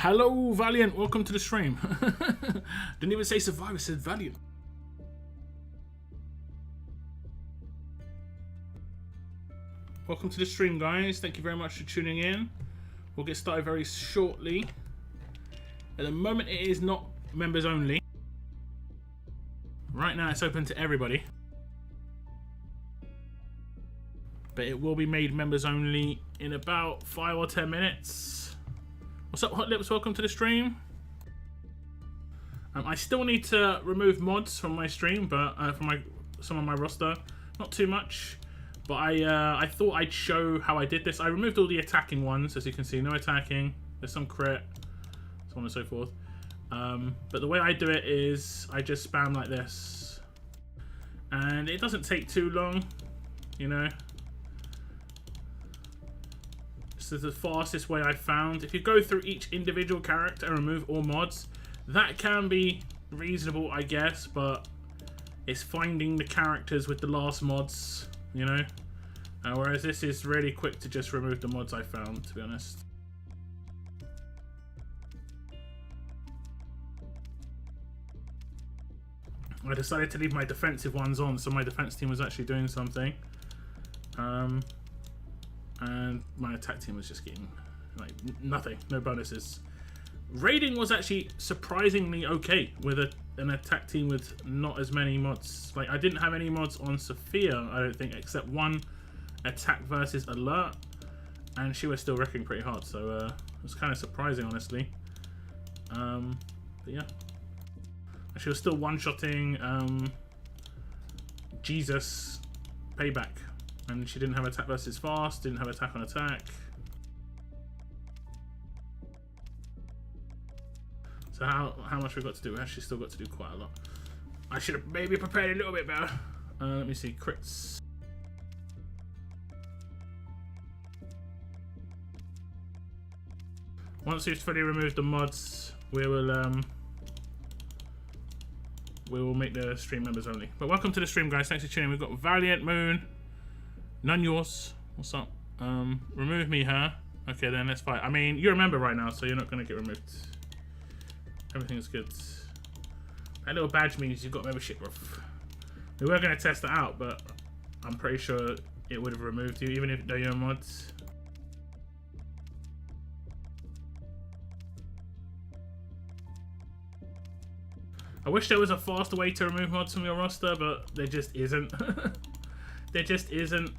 Hello, Valiant. Welcome to the stream. Didn't even say Survivor, said Valiant. Welcome to the stream, guys. Thank you very much for tuning in. We'll get started very shortly. At the moment, it is not members only. Right now, it's open to everybody. But it will be made members only in about 5 or 10 minutes. What's up, Hot Lips? Welcome to the stream. I still need to remove mods from my stream, but from some of my roster, not too much. But I thought I'd show how I did this. I removed all the attacking ones, as you can see. No attacking. There's some crit, so on and so forth. But the way I do it is I just spam like this, and it doesn't take too long, you know. This is the fastest way I've found. If you go through each individual character and remove all mods, that can be reasonable, I guess, but it's finding the characters with the last mods, you know. Whereas this is really quick to just remove the mods I found, to be honest. I decided to leave my defensive ones on, so my defense team was actually doing something. And my attack team was just getting like nothing, no bonuses. Raiding was actually surprisingly okay with an attack team with not as many mods. Like, I didn't have any mods on Sophia, I don't think, except one attack versus alert, and she was still wrecking pretty hard, so it was kind of surprising, honestly. But yeah, she was still one-shotting Jesus Payback. And she didn't have attack versus fast, didn't have attack on attack. So how much we've got to do? We've actually still got to do quite a lot. I should have maybe prepared a little bit better. Let me see, crits. Once we've fully removed the mods, we will make the stream members only. But welcome to the stream, guys. Thanks for tuning in. We've got Valiant Moon. None yours. What's up? Remove me, huh? Okay, then let's fight. I mean, you're a member right now, so you're not going to get removed. Everything's good. That little badge means you've got membership. We were going to test it out, but I'm pretty sure it would have removed you, even if though you're mods. I wish there was a faster way to remove mods from your roster, but there just isn't. There just isn't.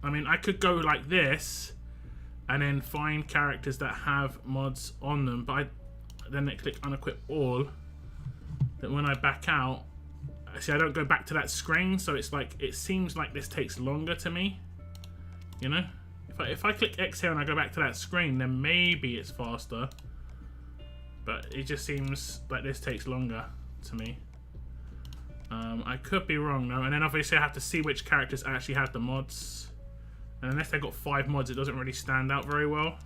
I mean, I could go like this and then find characters that have mods on them, but then I click unequip all. Then when I back out, see, I don't go back to that screen, so it's like, it seems like this takes longer to me, you know. If I click X here and I go back to that screen, then maybe it's faster, but it just seems like this takes longer to me. I could be wrong though, and then obviously I have to see which characters actually have the mods. And unless they've got 5 mods, it doesn't really stand out very well.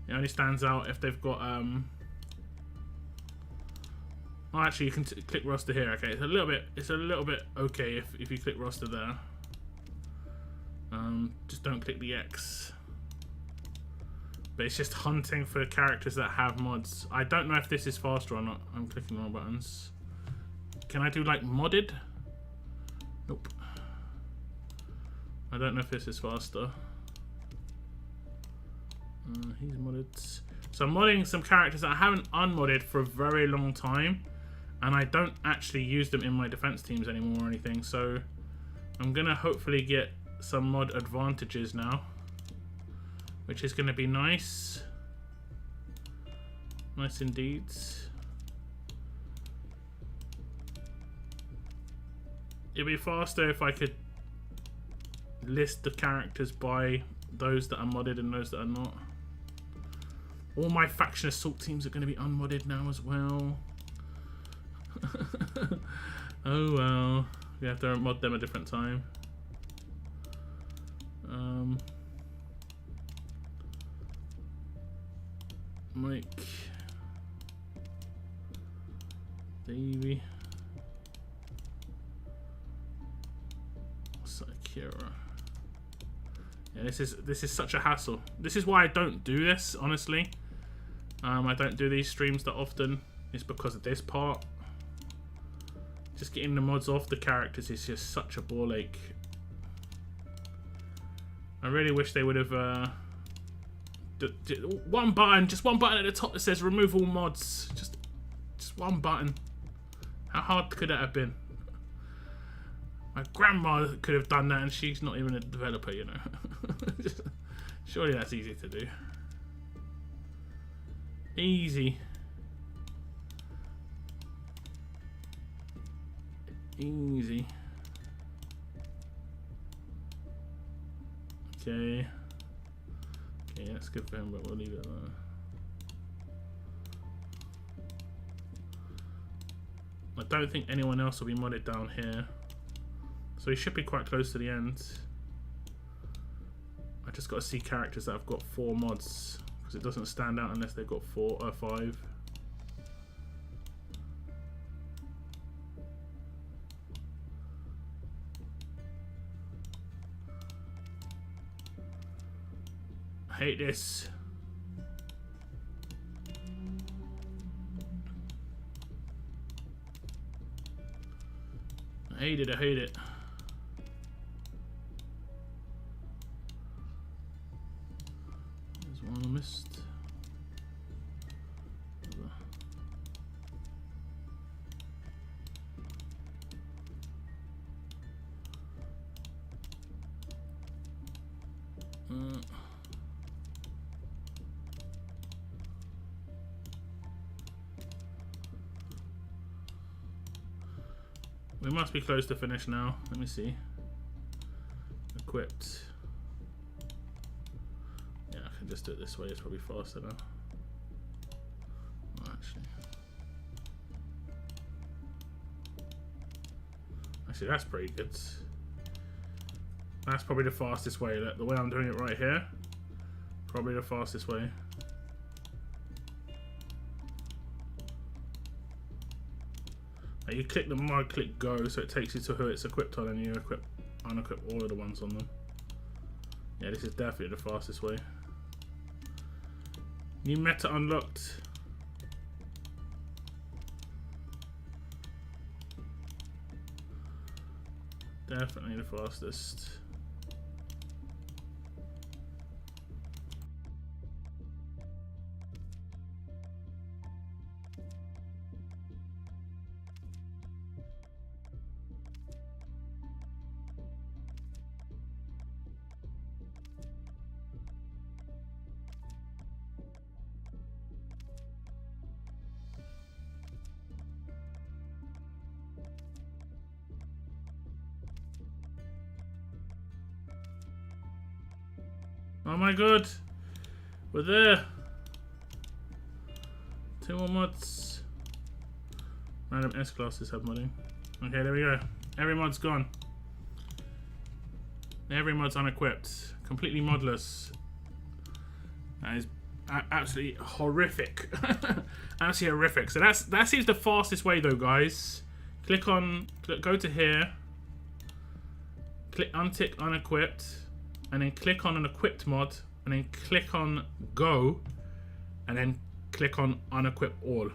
It only stands out if they've got oh, actually, you can click roster here. Okay, it's a little bit okay if you click roster there. Just don't click the X. But it's just hunting for characters that have mods. I don't know if this is faster or not. I'm clicking the wrong buttons. Can I do like modded? Nope. I don't know if this is faster. He's modded. So I'm modding some characters that I haven't unmodded for a very long time, and I don't actually use them in my defense teams anymore or anything. So I'm gonna hopefully get some mod advantages now, which is gonna be nice. Nice indeed. It'd be faster if I could list the characters by those that are modded and those that are not. All my faction assault teams are going to be unmodded now as well. Oh well, we have to mod them a different time. Mike, Davey, Sakira. Yeah, this is such a hassle. This is why I don't do this, honestly. I don't do these streams that often. It's because of this part. Just getting the mods off the characters is just such a ball ache. I really wish they would have one button, just one button at the top that says remove all mods. Just one button. How hard could that have been? My grandma could have done that, and she's not even a developer, you know. Surely that's easy to do. Easy. Easy. Okay. Okay, that's good for him, but we'll leave it there. I don't think anyone else will be modded down here. So he should be quite close to the end. I just got to see characters that have got 4 mods, because it doesn't stand out unless they've got 4 or 5. I hate this. I hate it, I hate it. There's one I missed. We must be close to finish now. Let me see. Equipped. Yeah, I can just do it this way. It's probably faster now. Oh, actually, that's pretty good. That's probably the fastest way. The way I'm doing it right here, probably the fastest way. You click the mod, click go, so it takes you to who it's equipped on, and you unequip all of the ones on them. Yeah, this is definitely the fastest way. New meta unlocked. Definitely the fastest. Oh my god, we're there. 2 more mods. Random S classes have modding. Okay, there we go. Every mod's gone. Every mod's unequipped. Completely modless. That is absolutely horrific. Absolutely horrific. So that seems the fastest way though, guys. Go to here. Untick unequipped. And then click on an equipped mod, and then click on go, and then click on unequip all,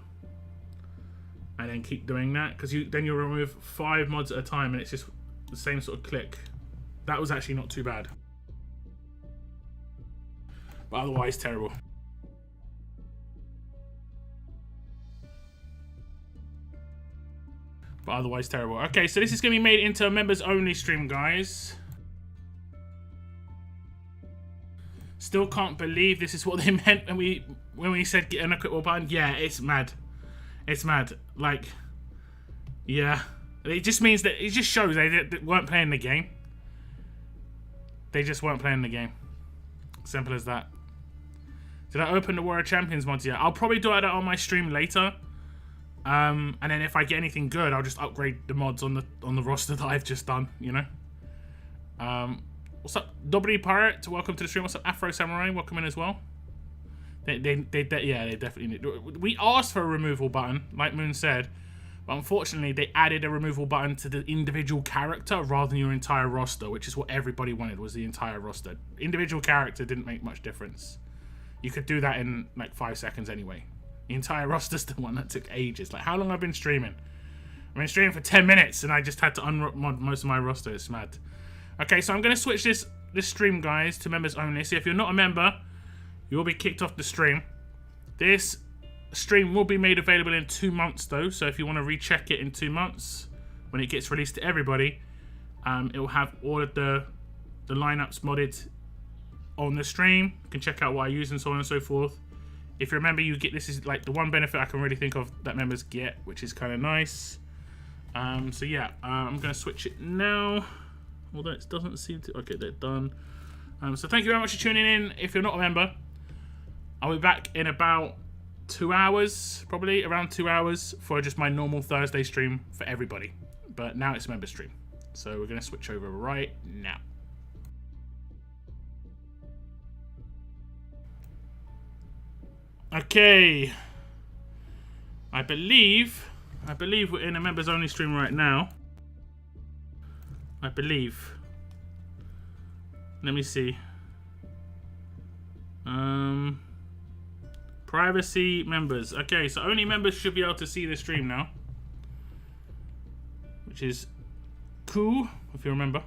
and then keep doing that, because then you'll remove 5 mods at a time, and it's just the same sort of click. That was actually not too bad, but otherwise terrible. Okay, so this is gonna be made into a members only stream, guys. Still can't believe this is what they meant when we said get an equip all button. Yeah, it's mad. It's mad. Like, yeah. It just means that it just shows they weren't playing the game. They just weren't playing the game. Simple as that. Did I open the Warrior Champions mods yet? I'll probably do that on my stream later. And then if I get anything good, I'll just upgrade the mods on the roster that I've just done. You know. What's up, TWD Pirate? Welcome to the stream. What's up, Afro Samurai? Welcome in as well. Yeah, they definitely need. We asked for a removal button, like Moon said, but unfortunately they added a removal button to the individual character rather than your entire roster, which is what everybody wanted, was the entire roster. Individual character didn't make much difference. you could do that in like 5 seconds anyway. The entire roster's the one that took ages. Like, how long I've been streaming? I've been streaming for 10 minutes and I just had to unmod most of my roster. It's mad. Okay, so I'm going to switch this stream, guys, to members only. So if you're not a member, you will be kicked off the stream. This stream will be made available in 2 months, though. So if you want to recheck it in 2 months, when it gets released to everybody, it will have all of the lineups modded on the stream. You can check out what I use and so on and so forth. If you remember, you get, this is like the one benefit I can really think of that members get, which is kind of nice. So yeah, I'm going to switch it now. Although it doesn't seem to... Okay, they're done. So thank you very much for tuning in. If you're not a member, I'll be back in about 2 hours, probably around 2 hours, for just my normal Thursday stream for everybody. But now it's a member stream. So we're going to switch over right now. Okay. I believe we're in a members only stream right now. I believe. Let me see. Privacy members. Okay, so only members should be able to see the stream now, which is cool, if you remember.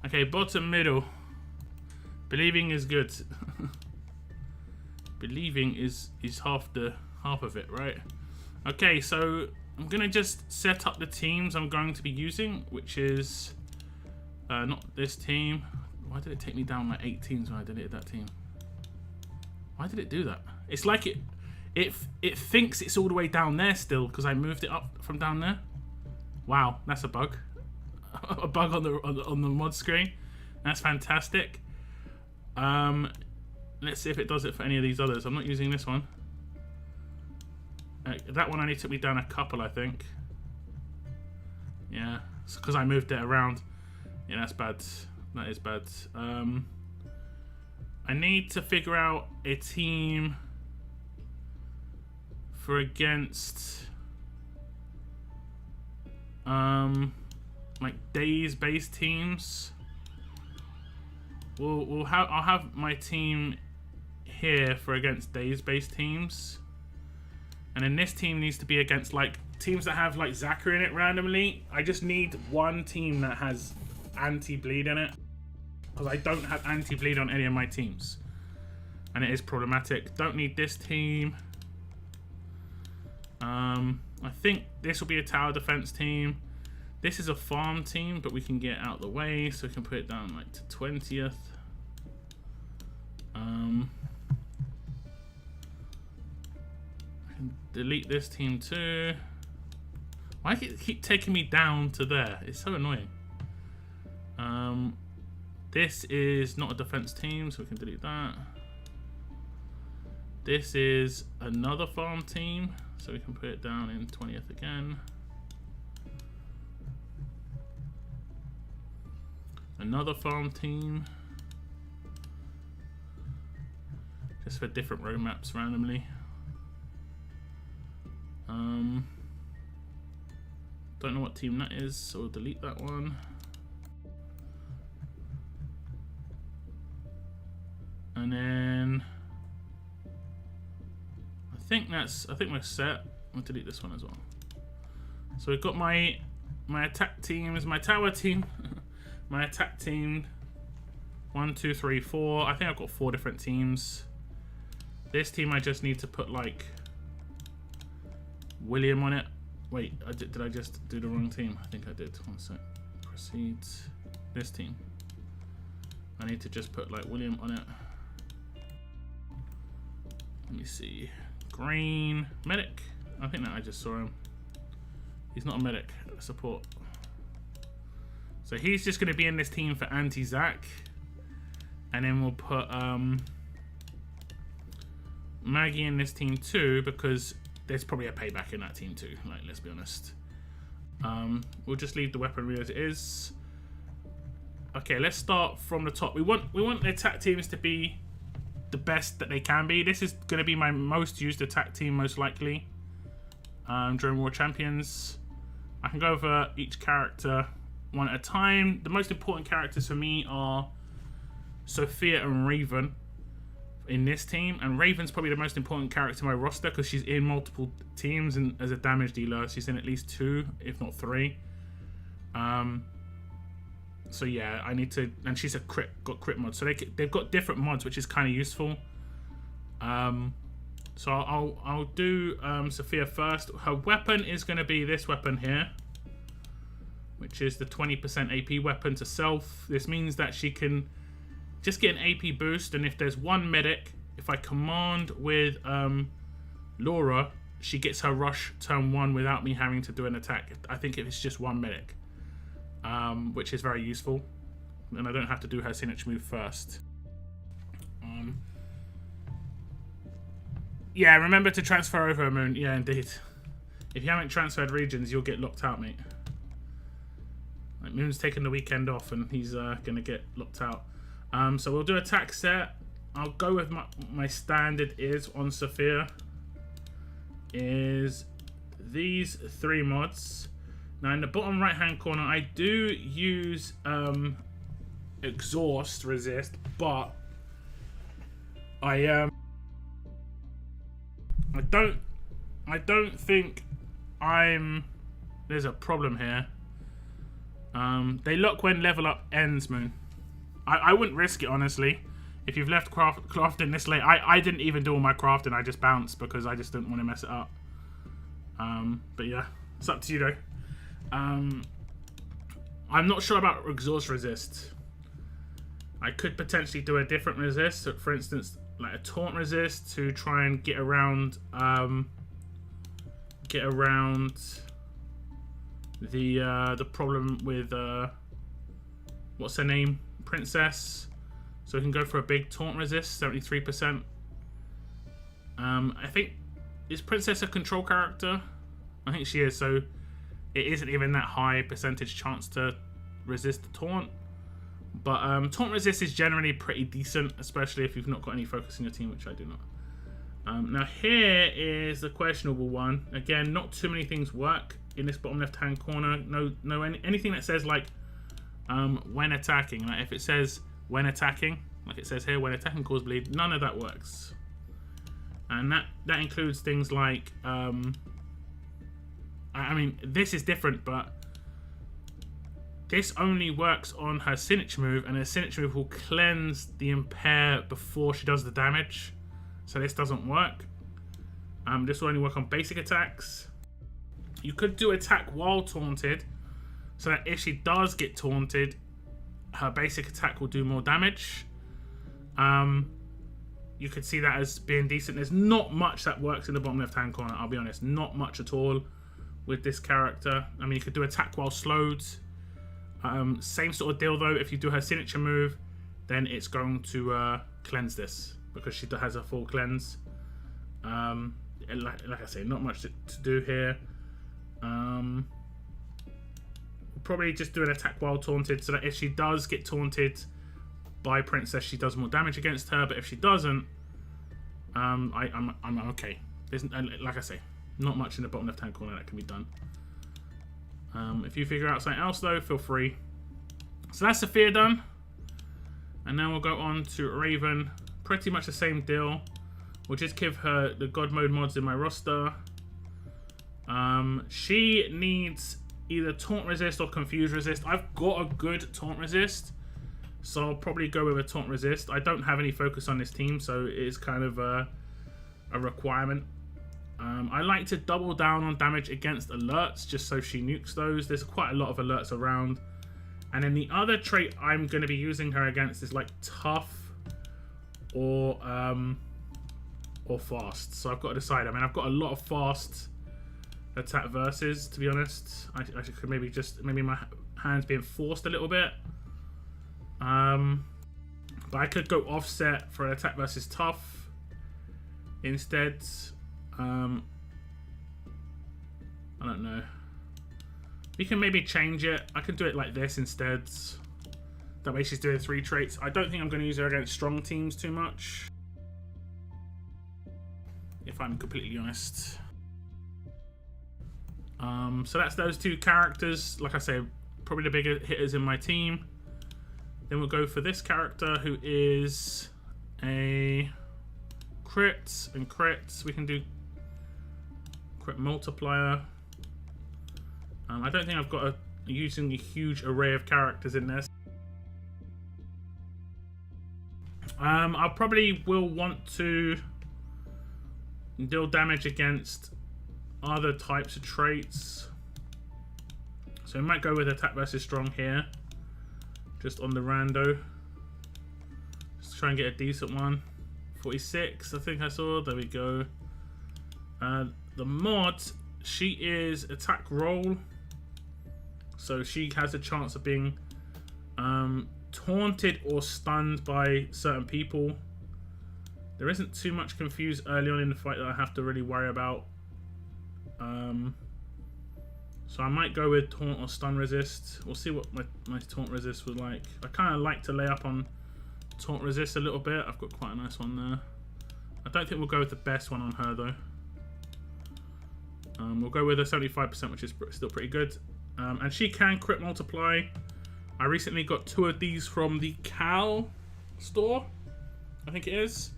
Okay, bottom middle. Believing is good. Believing is half of it, right? Okay, so I'm gonna just set up the teams I'm going to be using, which is not this team. Why did it take me down like 8 teams when I deleted that team? Why did it do that? It's like it thinks it's all the way down there still because I moved it up from down there. Wow, that's a bug. A bug on the mod screen. That's fantastic. Let's see if it does it for any of these others. I'm not using this one. That one only took me down a couple, I think. Yeah, it's because I moved it around. Yeah, that's bad. That is bad. I need to figure out a team for against like days-based teams. I'll have my team here for against days-based teams, and then this team needs to be against like teams that have like Zachary in it randomly. I just need one team that has anti-bleed in it because I don't have anti-bleed on any of my teams, and it is problematic. Don't need this team. I think this will be a tower defense team. This is a farm team, but we can get out the way, so we can put it down like to 20th. I can delete this team too. Why does it keep taking me down to there? It's so annoying. This is not a defense team, so we can delete that. This is another farm team, so we can put it down in 20th again. Another farm team. Just for different road maps randomly. Don't know what team that is, so we'll delete that one. And then I think we're set. I'll delete this one as well. So we've got my attack team is my tower team. My attack team, 1, 2, 3, 4. I think I've got 4 different teams. This team I just need to put like William on it. Wait, did I just do the wrong team? I think I did. One sec. Proceed. This team. I need to just put like William on it. Let me see. Green. Medic. I think that I just saw him. He's not a medic. Support. So he's just going to be in this team for anti-Zach. And then we'll put Maggie in this team too, because there's probably a payback in that team too. Like, let's be honest. We'll just leave the weaponry as it is. Okay, let's start from the top. We want the attack teams to be the best that they can be. This is going to be my most used attack team, most likely, during World Champions. I can go over each character one at a time. The most important characters for me are Sophia and Raven in this team, and Raven's probably the most important character in my roster because she's in multiple teams, and as a damage dealer she's in at least 2 if not 3. So yeah, I need to, and she's got crit mods, so they've got different mods, which is kind of useful. So I'll do Sophia first. Her weapon is going to be this weapon here, which is the 20% AP weapon to self. This means that she can just get an AP boost, and if there's one medic, if I command with Laura, she gets her rush turn 1 without me having to do an attack. I think if it's just one medic, which is very useful, and I don't have to do her signature move first. Yeah, remember to transfer over, Moon. Yeah, indeed. If you haven't transferred regions, you'll get locked out, mate. Like, Moon's taking the weekend off, and he's gonna get locked out. So we'll do attack set. I'll go with my standard is on Sophia is these 3 mods. Now in the bottom right hand corner I do use exhaust resist, but I don't think there's a problem here. They lock when level up ends, Moon. I wouldn't risk it, honestly. If you've left crafting this late, I didn't even do all my crafting. I just bounced because I just didn't want to mess it up. But yeah, it's up to you though. I'm not sure about exhaust resist. I could potentially do a different resist. So for instance, like a taunt resist to try and get around the problem with what's her name? Princess. So we can go for a big taunt resist, 73%. I think, is Princess a control character? I think she is, so it isn't even that high percentage chance to resist the taunt. But taunt resist is generally pretty decent, especially if you've not got any focus in your team, which I do not. Now here is the questionable one. Again, not too many things work in this bottom left hand corner. Anything that says like when attacking, like if it says when attacking, like it says here, when attacking cause bleed, none of that works. And that includes things like I mean, this is different, but this only works on her signature move, and her signature move will cleanse the impair before she does the damage. So this doesn't work. This will only work on basic attacks. You could do attack while taunted, so that if she does get taunted, her basic attack will do more damage. You could see that as being decent. There's not much that works in the bottom left hand corner, I'll be honest. Not much at all with this character. I mean, you could do attack while slowed. Same sort of deal though. If you do her signature move, then it's going to cleanse this because she has a full cleanse. Like I say, not much to do here. We'll probably just do an attack while taunted, so that if she does get taunted by Princess, she does more damage against her. But if she doesn't, I'm okay. There's, like I say, not much in the bottom left hand corner that can be done. If you figure out something else though, feel free. So that's Sophia done, and now we'll go on to Raven. Pretty much the same deal. We'll just give her the God mode mods in my roster. She needs either taunt resist or confuse resist. I've got a good taunt resist, so I'll probably go with a taunt resist. I don't have any focus on this team, so it's kind of a requirement. I like to double down on damage against alerts, just so she nukes those. There's quite a lot of alerts around. And then the other trait I'm going to be using her against is like tough or fast. So I've got to decide. I mean, I've got a lot of fast attack versus, to be honest. I could maybe my hand's being forced a little bit. But I could go offset for an attack versus tough instead. I don't know. We can maybe change it. I could do it like this instead. That way she's doing 3 traits. I don't think I'm going to use her against strong teams too much, if I'm completely honest. So that's those 2 characters. Like I say, probably the bigger hitters in my team. Then we'll go for this character who is a crits and crits. We can do crit multiplier. I don't think I've got using a huge array of characters in this. I probably will want to deal damage against other types of traits. So we might go with attack versus strong here. Just on the rando. Just try and get a decent one. 46, I think I saw. There we go. The mod, she is attack roll. So she has a chance of being taunted or stunned by certain people. There isn't too much confused early on in the fight that I have to really worry about. So I might go with taunt or stun resist. We'll see what my taunt resist was like. I kind of like to lay up on taunt resist a little bit. I've got quite a nice one there. I don't think we'll go with the best one on her though. We'll go with a 75%, which is still pretty good. And she can crit multiply. I recently got 2 of these from the Cal store, I think it is.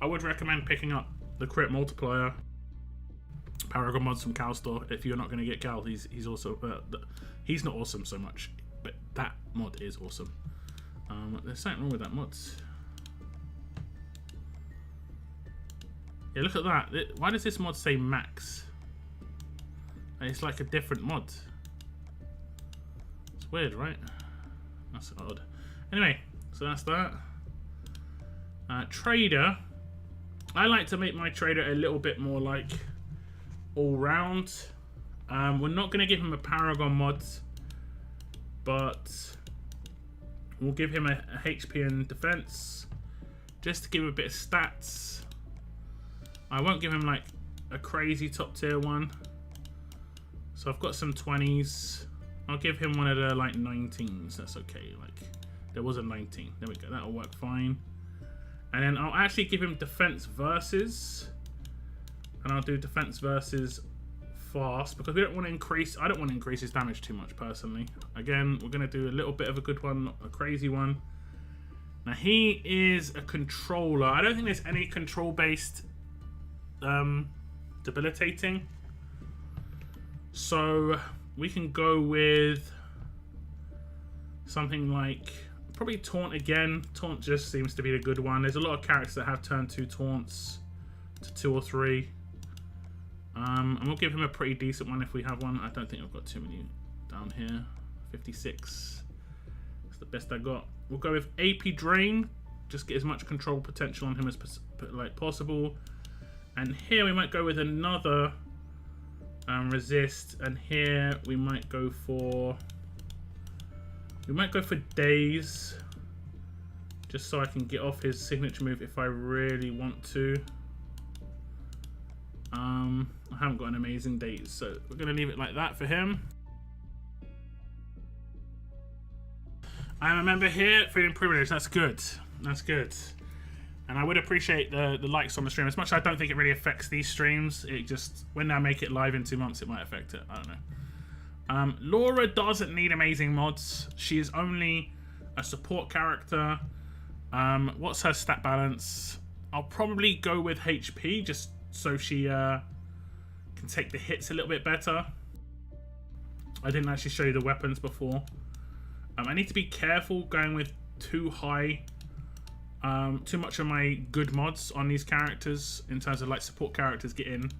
I would recommend picking up the crit multiplier Paragon mods from Cal store if you're not going to get Cal. He's also he's not awesome so much, but that mod is awesome. There's something wrong with that mod. Yeah, look at that. Why does this mod say max? It's like a different mod. It's weird, right? That's odd. Anyway, so that's that. Trader. I like to make my trader a little bit more like all round. We're not going to give him a Paragon mod, but we'll give him a HP and defense just to give him a bit of stats. I won't give him like a crazy top tier one. So I've got some 20s. I'll give him one of the like 19s. That's okay. Like there was a 19. There we go. That'll work fine. And then I'll actually give him defense versus, and I'll do defense versus fast because we don't want to increase. I don't want to increase his damage too much personally. Again, we're gonna do a little bit of a good one, not a crazy one. Now he is a controller. I don't think there's any control-based debilitating. So we can go with something like probably taunt again. Taunt just seems to be the good one. There's a lot of characters that have turn 2 taunts to 2 or 3. And we'll give him a pretty decent one if we have one. I don't think I've got too many down here. 56. That's the best I got. We'll go with AP Drain. Just get as much control potential on him as possible. And here we might go with another resist. And here we might go for Daze. Just so I can get off his signature move if I really want to. I haven't got an amazing Daze, so we're going to leave it like that for him. I'm a member here, feeling privileged. That's good. That's good. And I would appreciate the likes on the stream. As much as I don't think it really affects these streams, it just, when I make it live in 2 months, it might affect it. I don't know. Laura doesn't need amazing mods. She is only a support character. What's her stat balance? I'll probably go with HP, just so she can take the hits a little bit better. I didn't actually show you the weapons before. I need to be careful going with too high, too much of my good mods on these characters in terms of like support characters getting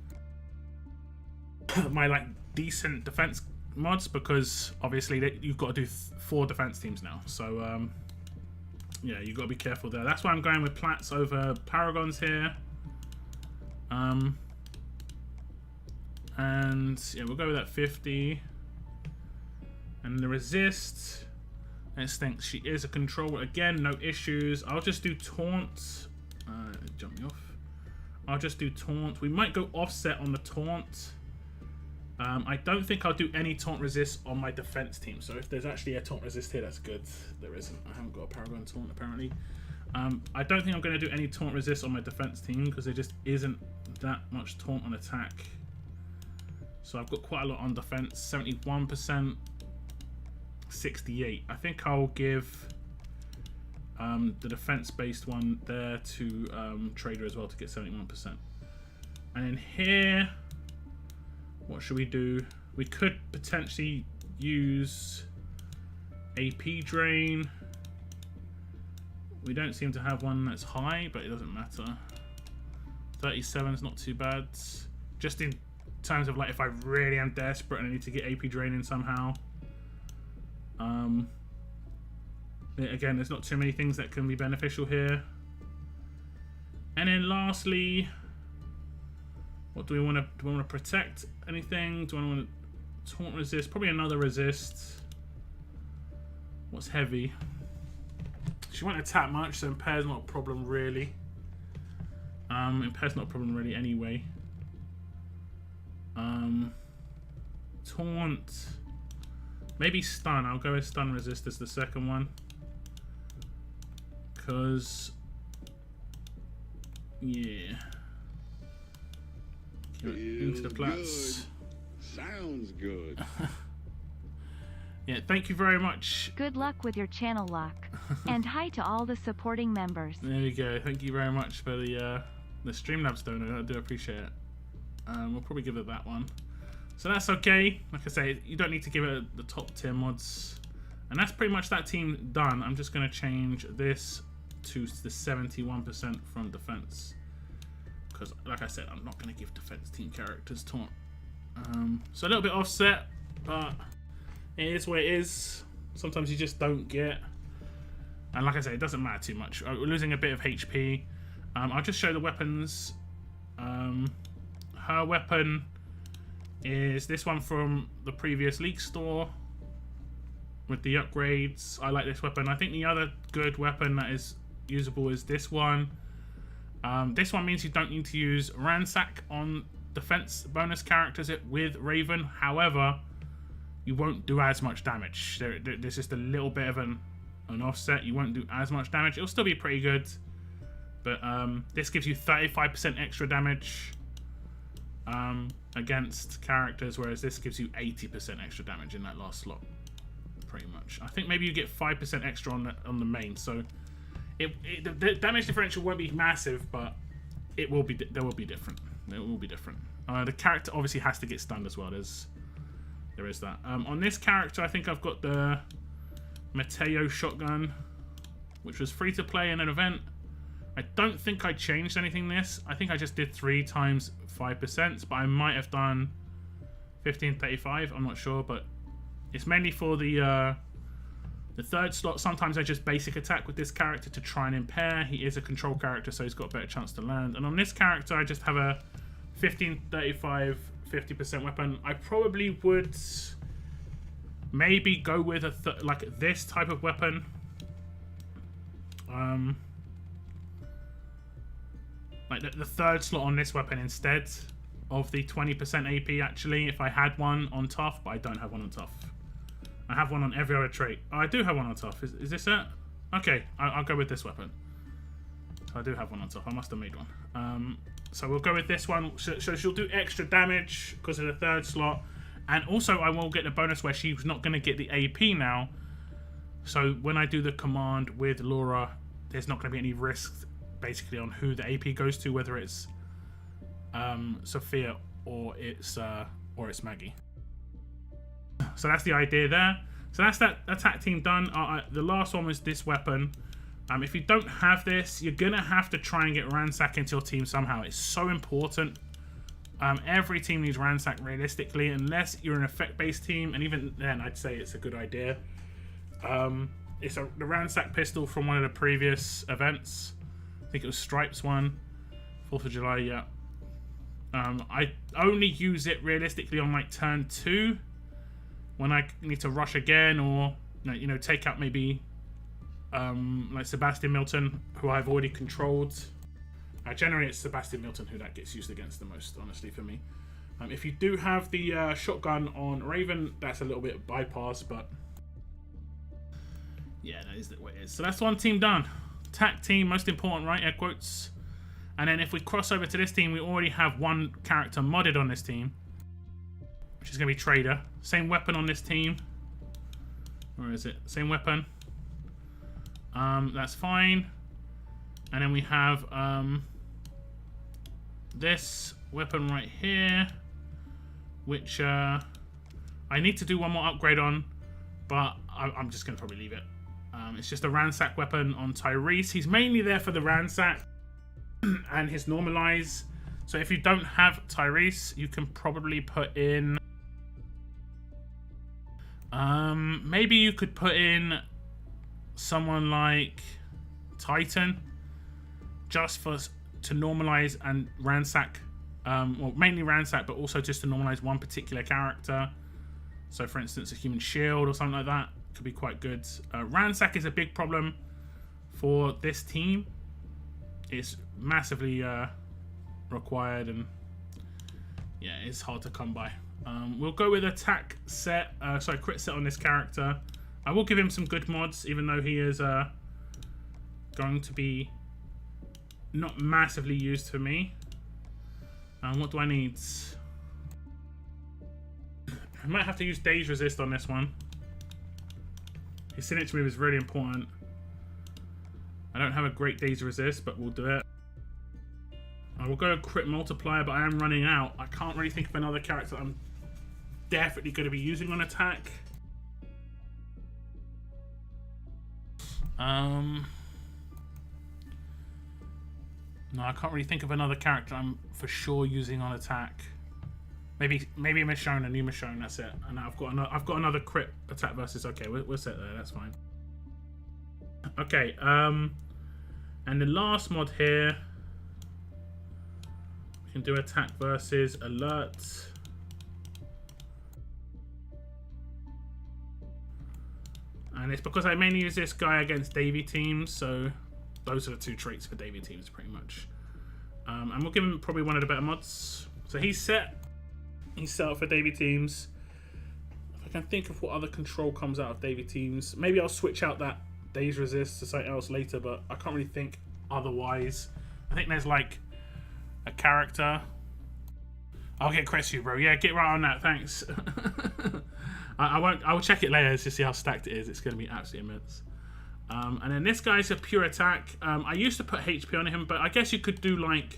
my like decent defense mods, because obviously you've got to do 4 defense teams now. So yeah, you've got to be careful there. That's why I'm going with Plats over Paragons here. And yeah, we'll go with that 50. And the resist, let's think, she is a controller again, no issues. I'll just do taunt. Jump me off. I'll just do taunt. We might go offset on the taunt. I don't think I'll do any taunt resist on my defense team. So if there's actually a taunt resist here, that's good. There isn't. I haven't got a Paragon taunt apparently. I don't think I'm going to do any taunt resist on my defense team because there just isn't that much taunt on attack. So I've got quite a lot on defense. 71%, 68. I think I'll give the defense-based one there to trader as well to get 71%. And in here, what should we do? We could potentially use AP drain. We don't seem to have one that's high, but it doesn't matter. 37 is not too bad. Just in terms of like if I really am desperate and I need to get AP drain in somehow. Again, there's not too many things that can be beneficial here. And then lastly, what do we want to do? We want to protect anything? Do I want to taunt resist? Probably another resist. What's heavy? She won't attack much, so impair's not a problem really. Impair's not a problem really anyway. Taunt. Maybe stun. I'll go with stun resist as the second one. Because yeah. Into the plats. Sounds good. Yeah, thank you very much. Good luck with your channel lock. And hi to all the supporting members. There we go. Thank you very much for the Streamlabs donor. I do appreciate it. We'll probably give it that one. So that's okay. Like I say, you don't need to give it the top tier mods. And that's pretty much that team done. I'm just going to change this to the 71% from defense. Because, like I said, I'm not going to give defense team characters taunt. So a little bit offset, but it is what it is. Sometimes you just don't get. And like I said, it doesn't matter too much. We're losing a bit of HP. I'll just show the weapons. Her weapon is this one from the previous League store with the upgrades. I like this weapon. I think the other good weapon that is usable is this one. This one means you don't need to use Ransack on defense bonus characters with Raven. However, you won't do as much damage. There's just a little bit of an offset. You won't do as much damage. It'll still be pretty good. But this gives you 35% extra damage against characters, whereas this gives you 80% extra damage in that last slot. Pretty much. I think maybe you get 5% extra on the main. So the damage differential won't be massive, but it will be. There will be different. It will be different. The character obviously has to get stunned as well. There is that. On this character, I think I've got the Mateo shotgun, which was free to play in an event. I don't think I changed anything this. I think I just did 3 times 5%, but I might have done 1535. I'm not sure, but it's mainly for the third slot. Sometimes I just basic attack with this character to try and impair. He is a control character, so he's got a better chance to land. And on this character, I just have a 1535 50% weapon. I probably would maybe go with like this type of weapon. Like the third slot on this weapon instead of the 20% AP actually, if I had one on tough, but I don't have one on tough. I have one on every other trait. Oh, I do have one on tough. Is this it? Okay, I'll go with this weapon. So I do have one on tough. I must have made one. So we'll go with this one. So she'll do extra damage because of the third slot. And also I will get the bonus where she's not going to get the AP now. So when I do the command with Laura, there's not going to be any risk basically on who the AP goes to, whether it's Sophia or it's Maggie. So that's the idea there. So that's that attack team done. The last one was this weapon. If you don't have this, you're gonna have to try and get Ransack into your team somehow. It's so important. Every team needs Ransack realistically, unless you're an effect-based team, and even then, I'd say it's a good idea. It's the Ransack pistol from one of the previous events. I think it was Stripes one, 4th of July. Yeah. I only use it realistically on like turn 2, when I need to rush again, or you know, take out maybe like Sebastian Milton, who I've already controlled. Generally it's Sebastian Milton who that gets used against the most, honestly, for me. If you do have the shotgun on Raven, that's a little bit bypass, but yeah, that is the way it is. So that's one team done. Attack team, most important, right? Air quotes. And then if we cross over to this team, we already have one character modded on this team, which is going to be Trader. Same weapon on this team. Where is it? Same weapon. That's fine. And then we have this weapon right here, which I need to do one more upgrade on, but I'm just going to probably leave it. It's just a ransack weapon on Tyrese. He's mainly there for the ransack and his normalize. So if you don't have Tyrese, you can probably put in... maybe you could put in someone like Titan, just to normalize and ransack. Well, mainly ransack, but also just to normalize one particular character. So for instance, a human shield or something like that could be quite good. Ransack is a big problem for this team. It's massively required, and yeah, it's hard to come by. We'll go with attack set, crit set on this character. I will give him some good mods, even though he is going to be not massively used for me. What do I need? I might have to use Daze Resist on this one. His signature move is really important. I don't have a great Daze Resist, but we'll do it. I will go crit multiplier, but I am running out. I can't really think of another character that I'm definitely going to be using on attack. No, I can't really think of another character I'm for sure using on attack. Maybe Michonne, a new Michonne. That's it. And I've got another crit attack versus. Okay, we're set there. That's fine. Okay. And the last mod here, we can do attack versus alert. And it's because I mainly use this guy against Davy teams, so those are the two traits for Davy teams pretty much. And we'll give him probably one of the better mods. So he's set up for Davy teams. If I can think of what other control comes out of Davy teams, maybe I'll switch out that Daze Resist to something else later, but I can't really think otherwise. I think there's like a character. I'll get Cressu, bro. Yeah, get right on that. Thanks. I won't. I'll check it later to see how stacked it is. It's going to be absolutely immense. And then this guy's a pure attack. I used to put HP on him, but I guess you could do like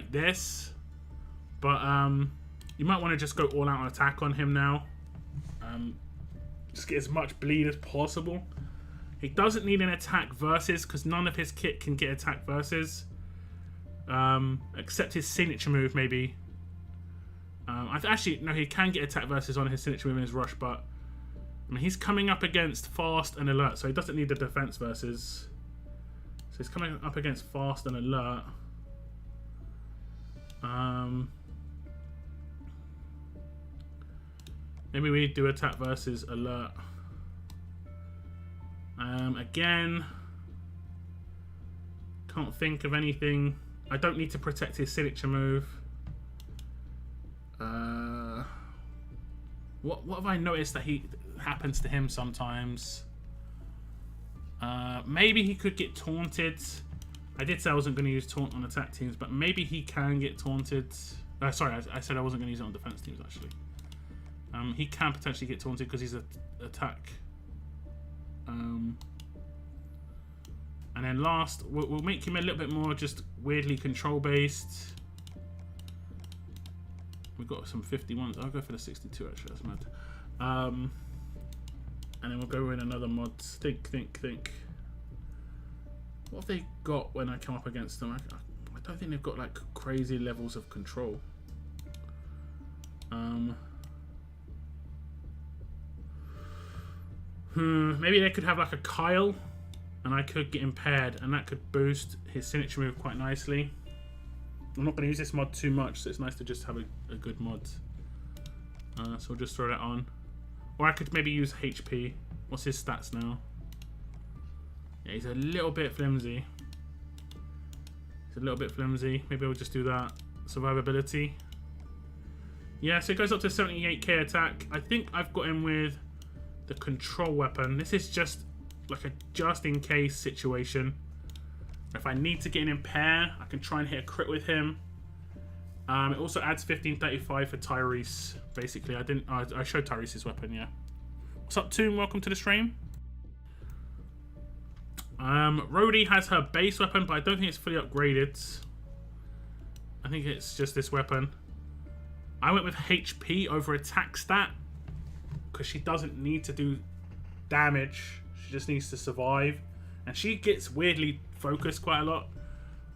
this. But you might want to just go all out on attack on him now. Just get as much bleed as possible. He doesn't need an attack versus because none of his kit can get attack versus. Except his signature move, maybe. Actually, no, he can get attack versus on his signature move in his rush, but I mean, he's coming up against fast and alert, so he doesn't need the defense versus. So he's coming up against fast and alert. Maybe we do attack versus alert. Again, can't think of anything. I don't need to protect his signature move. What have I noticed that he happens to him sometimes? Maybe he could get taunted. I did say I wasn't going to use taunt on attack teams, but maybe he can get taunted. Sorry, I said I wasn't going to use it on defense teams, actually. He can potentially get taunted because he's an attack. And then last, we'll make him a little bit more just weirdly control-based. We've got some 51s. I'll go for the 62, actually. That's mad. And then we'll go in another mod. Think. What have they got when I come up against them? I don't think they've got like crazy levels of control. Maybe they could have like a Kyle, and I could get impaired, and that could boost his signature move quite nicely. I'm not going to use this mod too much, so it's nice to just have a good mod. So we'll just throw that on. Or I could maybe use HP. What's his stats now? Yeah, he's a little bit flimsy. Maybe I'll just do that. Survivability. Yeah, so it goes up to 78k attack. I think I've got him with the control weapon. This is just like a just-in-case situation. If I need to get an impair, I can try and hit a crit with him. It also adds 1535 for Tyrese. Basically, I showed Tyrese's weapon. Yeah. What's up, Toon? Welcome to the stream. Rhodey has her base weapon, but I don't think it's fully upgraded. I think it's just this weapon. I went with HP over attack stat because she doesn't need to do damage. She just needs to survive. And she gets weirdly focused quite a lot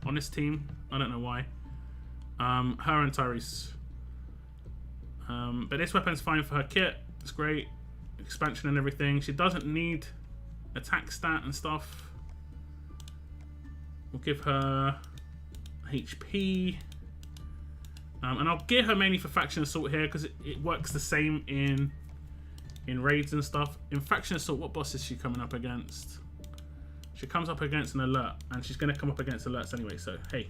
on this team. I don't know why. Her and Tyrese. But this weapon's fine for her kit. It's great. Expansion and everything. She doesn't need attack stat and stuff. We'll give her HP. And I'll get her mainly for Faction Assault here because it works the same in raids and stuff. In Faction Assault, what boss is she coming up against? She comes up against an alert, and she's going to come up against alerts anyway, so hey.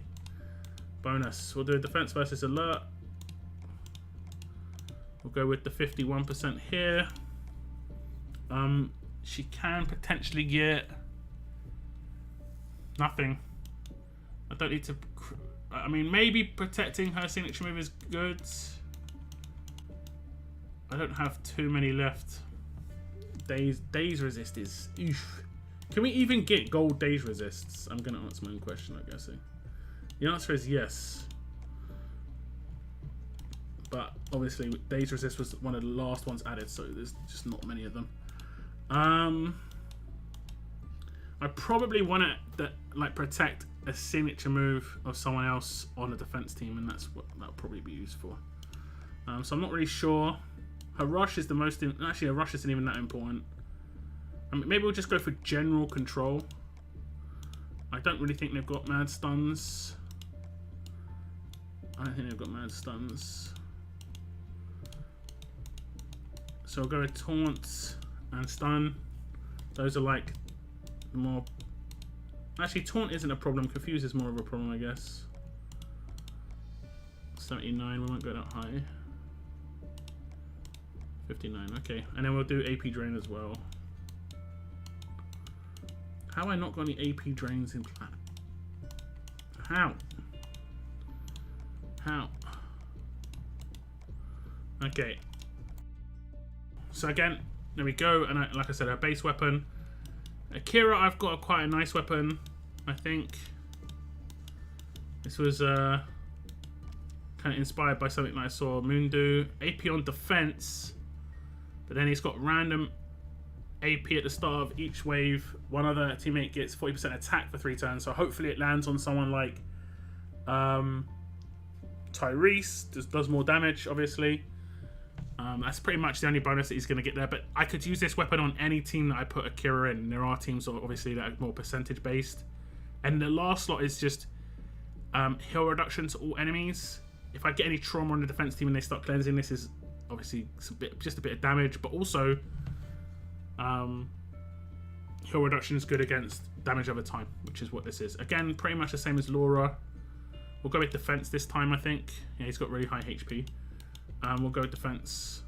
Bonus. We'll do a defense versus alert. We'll go with the 51% here. She can potentially get nothing. I don't need to... I mean, maybe protecting her signature move is good. I don't have too many left. Daze resist is... Oof. Can we even get gold daze resists? I'm going to answer my own question, I'm guessing. The answer is yes. But obviously, daze resist was one of the last ones added, so there's just not many of them. I probably want to like protect a signature move of someone else on a defense team, and that's what that'll probably be used for. So I'm not really sure. Her rush is the most. Actually, her rush isn't even that important. I mean, maybe we'll just go for general control. I don't really think they've got mad stuns. I don't think they've got mad stuns. So I'll go with taunt and stun. Those are like the more... Actually, taunt isn't a problem. Confuse is more of a problem, I guess. 79, we won't go that high. 59, okay. And then we'll do AP drain as well. How have I not got any AP drains in plan? How? How? Okay. So again, there we go. And like I said, our base weapon. Akira, I've got quite a nice weapon, I think. This was kind of inspired by something that I saw Moon do. AP on defense, but then he's got random AP at the start of each wave. One other teammate gets 40% attack for 3 turns, so hopefully it lands on someone like Tyrese. Just does more damage, obviously. That's pretty much the only bonus that he's going to get there, but I could use this weapon on any team that I put Akira in. There are teams obviously that are more percentage based, and the last slot is just heal reduction to all enemies. If I get any trauma on the defense team and they start cleansing, this is obviously just a bit of damage, but also heal reduction is good against damage over time, which is what this is. Again, pretty much the same as Laura. We'll go with defense this time, I think. Yeah, he's got really high HP. We'll go with defense.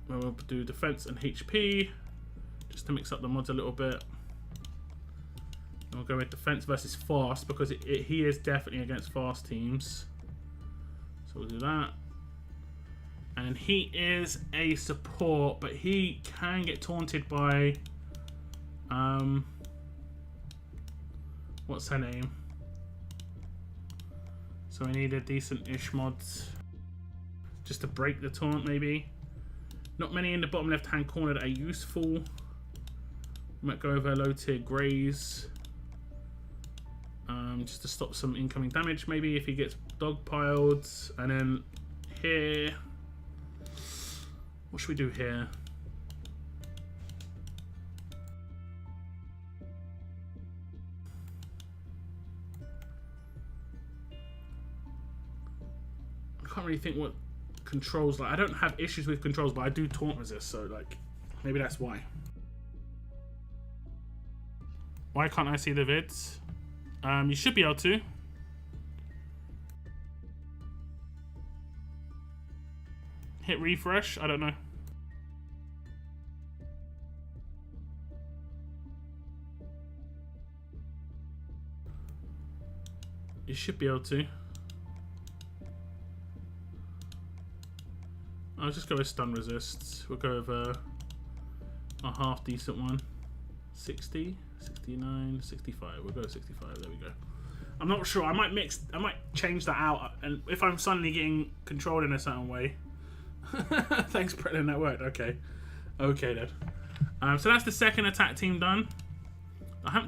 We'll do defense and HP just to mix up the mods a little bit. And we'll go with defense versus fast because he is definitely against fast teams. So we'll do that. And he is a support, but he can get taunted by what's her name? So we need a decent-ish mod just to break the taunt, maybe. Not many in the bottom left-hand corner that are useful. Might go over low-tier Greys. Just to stop some incoming damage, maybe, if he gets dogpiled. And then here... What should we do here? I can't really think what controls like. I don't have issues with controls, but I do taunt resist, so like maybe that's why. Why can't I see the vids? You should be able to. Hit refresh, I don't know. You should be able to. I'll just go with stun resists. We'll go with a half decent one. 60. 69, 65. We'll go 65. There we go. I'm not sure. I might change that out. And if I'm suddenly getting controlled in a certain way. Thanks, Brennan. That worked. Okay. Okay, then. So that's the second attack team done.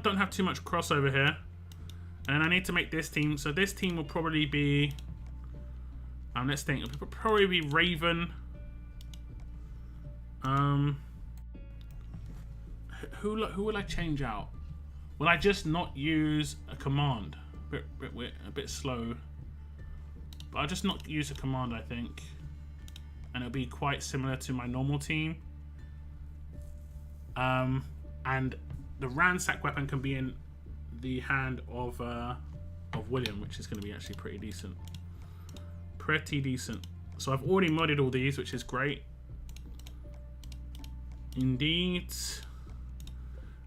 Don't have too much crossover here. And I need to make this team. So this team will probably be... let's think. It'll probably be Raven. Who will I change out? Will I just not use a command? A bit slow. But I'll just not use a command, I think. And it'll be quite similar to my normal team. And the ransack weapon can be in the hand of William, which is going to be actually pretty decent. Pretty decent. So I've already modded all these, which is great. Indeed.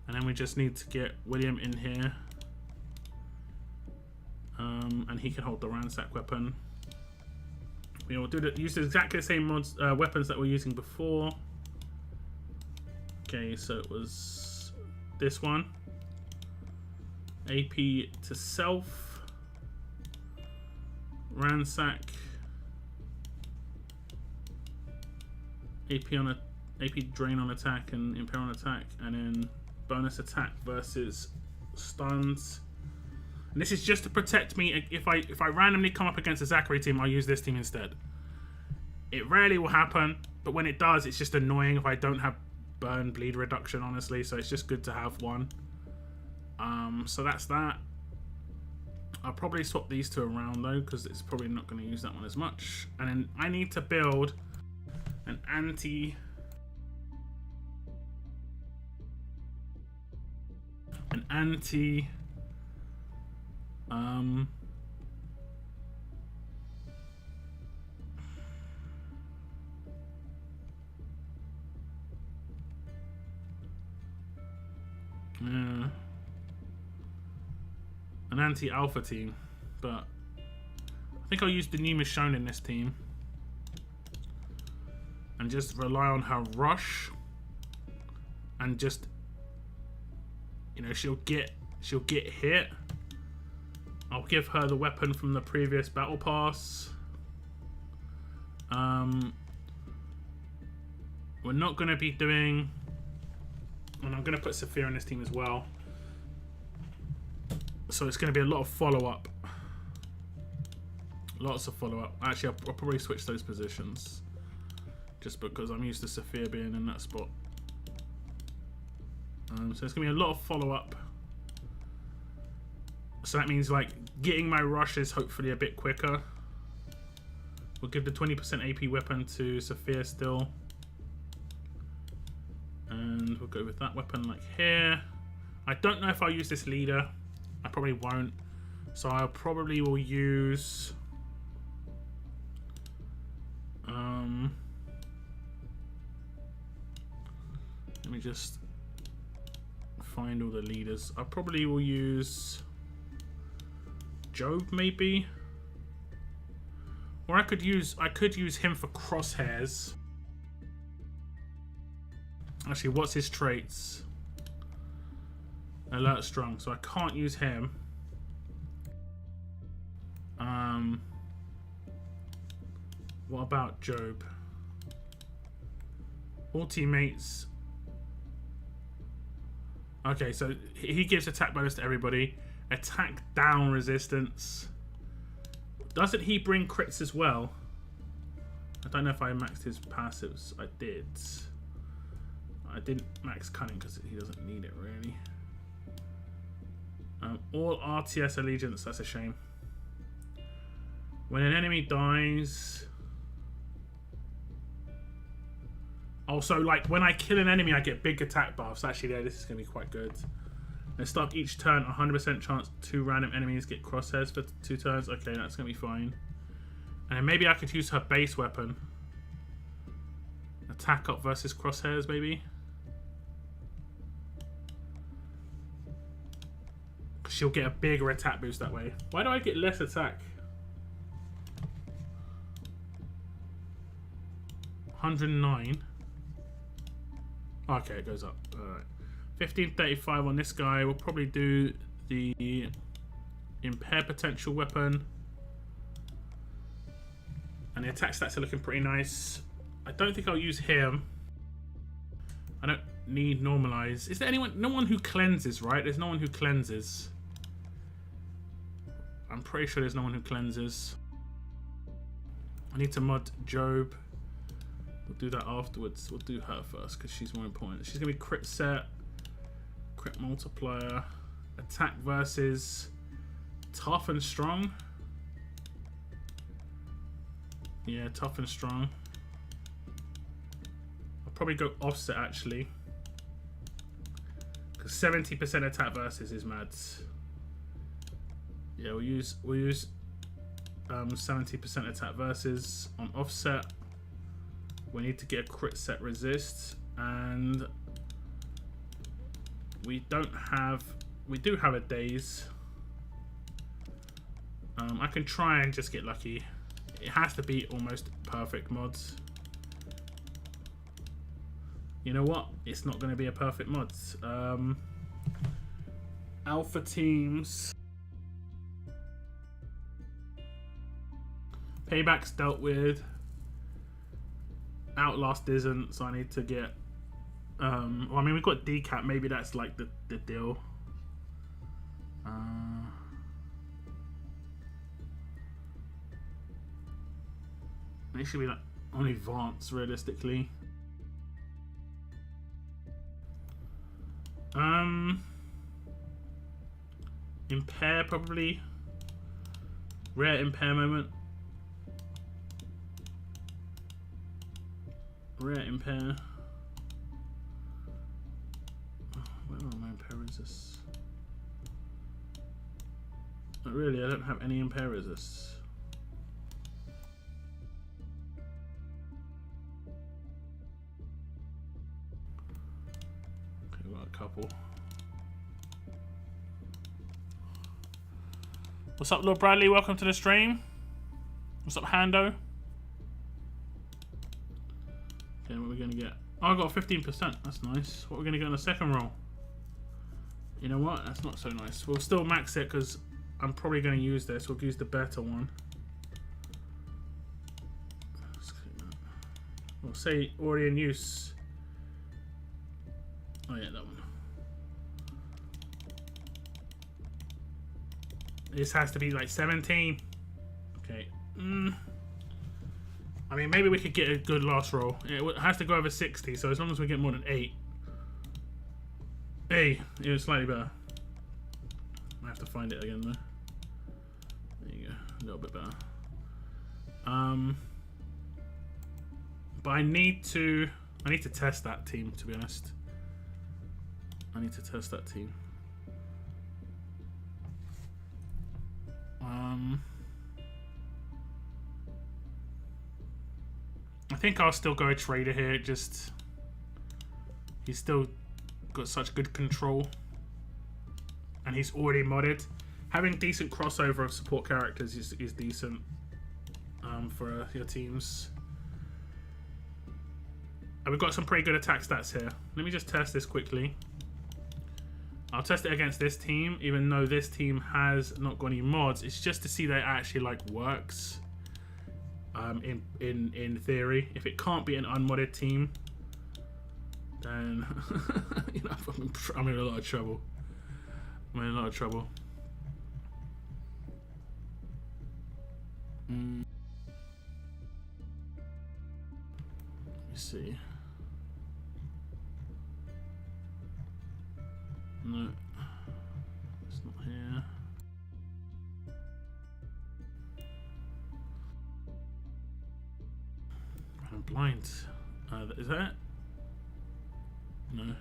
And then we just need to get William in here. And he can hold the ransack weapon. We will use exactly the same mods, weapons that we're using before. Okay, so it was this one. AP to self. Ransack. AP drain on attack and impair on attack, and then bonus attack versus stuns. And this is just to protect me. If I randomly come up against a Zachary team, I'll use this team instead. It rarely will happen, but when it does, it's just annoying if I don't have burn bleed reduction, honestly. So it's just good to have one. So that's that. I'll probably swap these two around though, because it's probably not going to use that one as much. And then I need to build an anti an anti-alpha team, but I think I'll use the new Michonne in this team and just rely on her rush, and just, you know, she'll get hit. I'll give her the weapon from the previous battle pass. We're not going to be doing, and I'm going to put Sophia in this team as well. So it's going to be a lot of follow-up. Lots of follow-up. Actually, I'll probably switch those positions, just because I'm used to Sophia being in that spot. So it's going to be a lot of follow-up. So that means, like, getting my rushes hopefully a bit quicker. We'll give the 20% AP weapon to Sophia still. And we'll go with that weapon, like, here. I don't know if I'll use this leader. I probably won't. So I probably will use... let me just find all the leaders. I probably will use Job, maybe, or I could use him for crosshairs. Actually, what's his traits? Alert strong, so I can't use him. What about Job? All teammates. Okay, so he gives attack bonus to everybody. Attack down resistance. Doesn't he bring crits as well? I don't know if I maxed his passives. I did. I didn't max cunning because he doesn't need it really. All RTS allegiance. That's a shame. When an enemy dies... Also, like, when I kill an enemy, I get big attack buffs. Actually, yeah, this is going to be quite good. Let's start each turn, 100% chance 2 random enemies get crosshairs for 2 turns. Okay, that's going to be fine. And then maybe I could use her base weapon. Attack up versus crosshairs, maybe. She'll get a bigger attack boost that way. Why do I get less attack? 109. Okay, it goes up. Alright. 1535 on this guy. We'll probably do the impair potential weapon. And the attack stats are looking pretty nice. I don't think I'll use him. I don't need normalize. Is there anyone? No one who cleanses, right? There's no one who cleanses. I'm pretty sure there's no one who cleanses. I need to mod Job. We'll do that afterwards. We'll do her first because she's more important. She's gonna be crit set, crit multiplier, attack versus tough and strong. Yeah, tough and strong. I'll probably go offset actually, because 70% attack versus is mad. Yeah, we'll use 70% attack versus on offset. We need to get a crit set resist, and we do have a daze. I can try and just get lucky. It has to be almost perfect mods. You know what? It's not going to be a perfect mod. Alpha teams. Payback's dealt with. Outlast isn't, so I need to get... well, I mean, we've got decap. Maybe that's like the deal. It should be like on advance, realistically. Impair, probably. Rare impair moment. Rare impair. Where are my impair resists? Not really, I don't have any impair resists. Okay, we've got a couple. What's up, Lord Bradley? Welcome to the stream. What's up, Hando? Okay, what are we going to get? Oh, I got 15%. That's nice. What are we going to get on the second roll? You know what? That's not so nice. We'll still max it because I'm probably going to use this. We'll use the better one. We'll say already in use. Oh yeah, that one. This has to be like 17. Okay. I mean, maybe we could get a good last roll. It has to go over 60, so as long as we get more than 8. Hey, it was slightly better. I have to find it again though. There you go, a little bit better. But I need to test that team, to be honest. I need to test that team. I think I'll still go a trader here. Just he's still got such good control, and he's already modded. Having decent crossover of support characters is decent for your teams. And we've got some pretty good attack stats here. Let me just test this quickly. I'll test it against this team, even though this team has not got any mods. It's just to see that it actually like works. In theory, if it can't be an unmodded team, then you know, I'm in a lot of trouble. I'm in a lot of trouble. Let me see. No, it's not here. I'm blind. Is that it? No.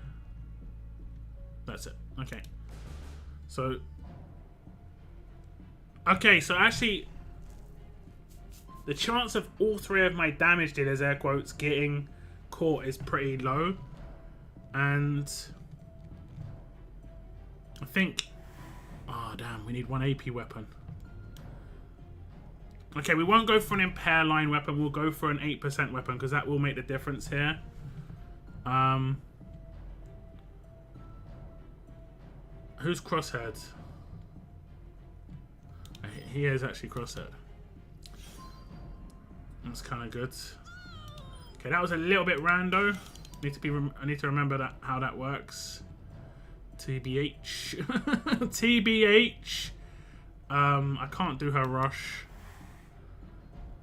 That's it. Okay. So. Okay, so actually, the chance of all three of my damage dealers, air quotes, getting caught is pretty low. And I think... Oh, damn. We need one AP weapon. Okay, we won't go for an impair line weapon. We'll go for an 8% weapon because that will make the difference here. Who's crosshead? He is actually crosshead. That's kind of good. Okay, that was a little bit rando. I need to remember that how that works. TBH. TBH. I can't do her rush.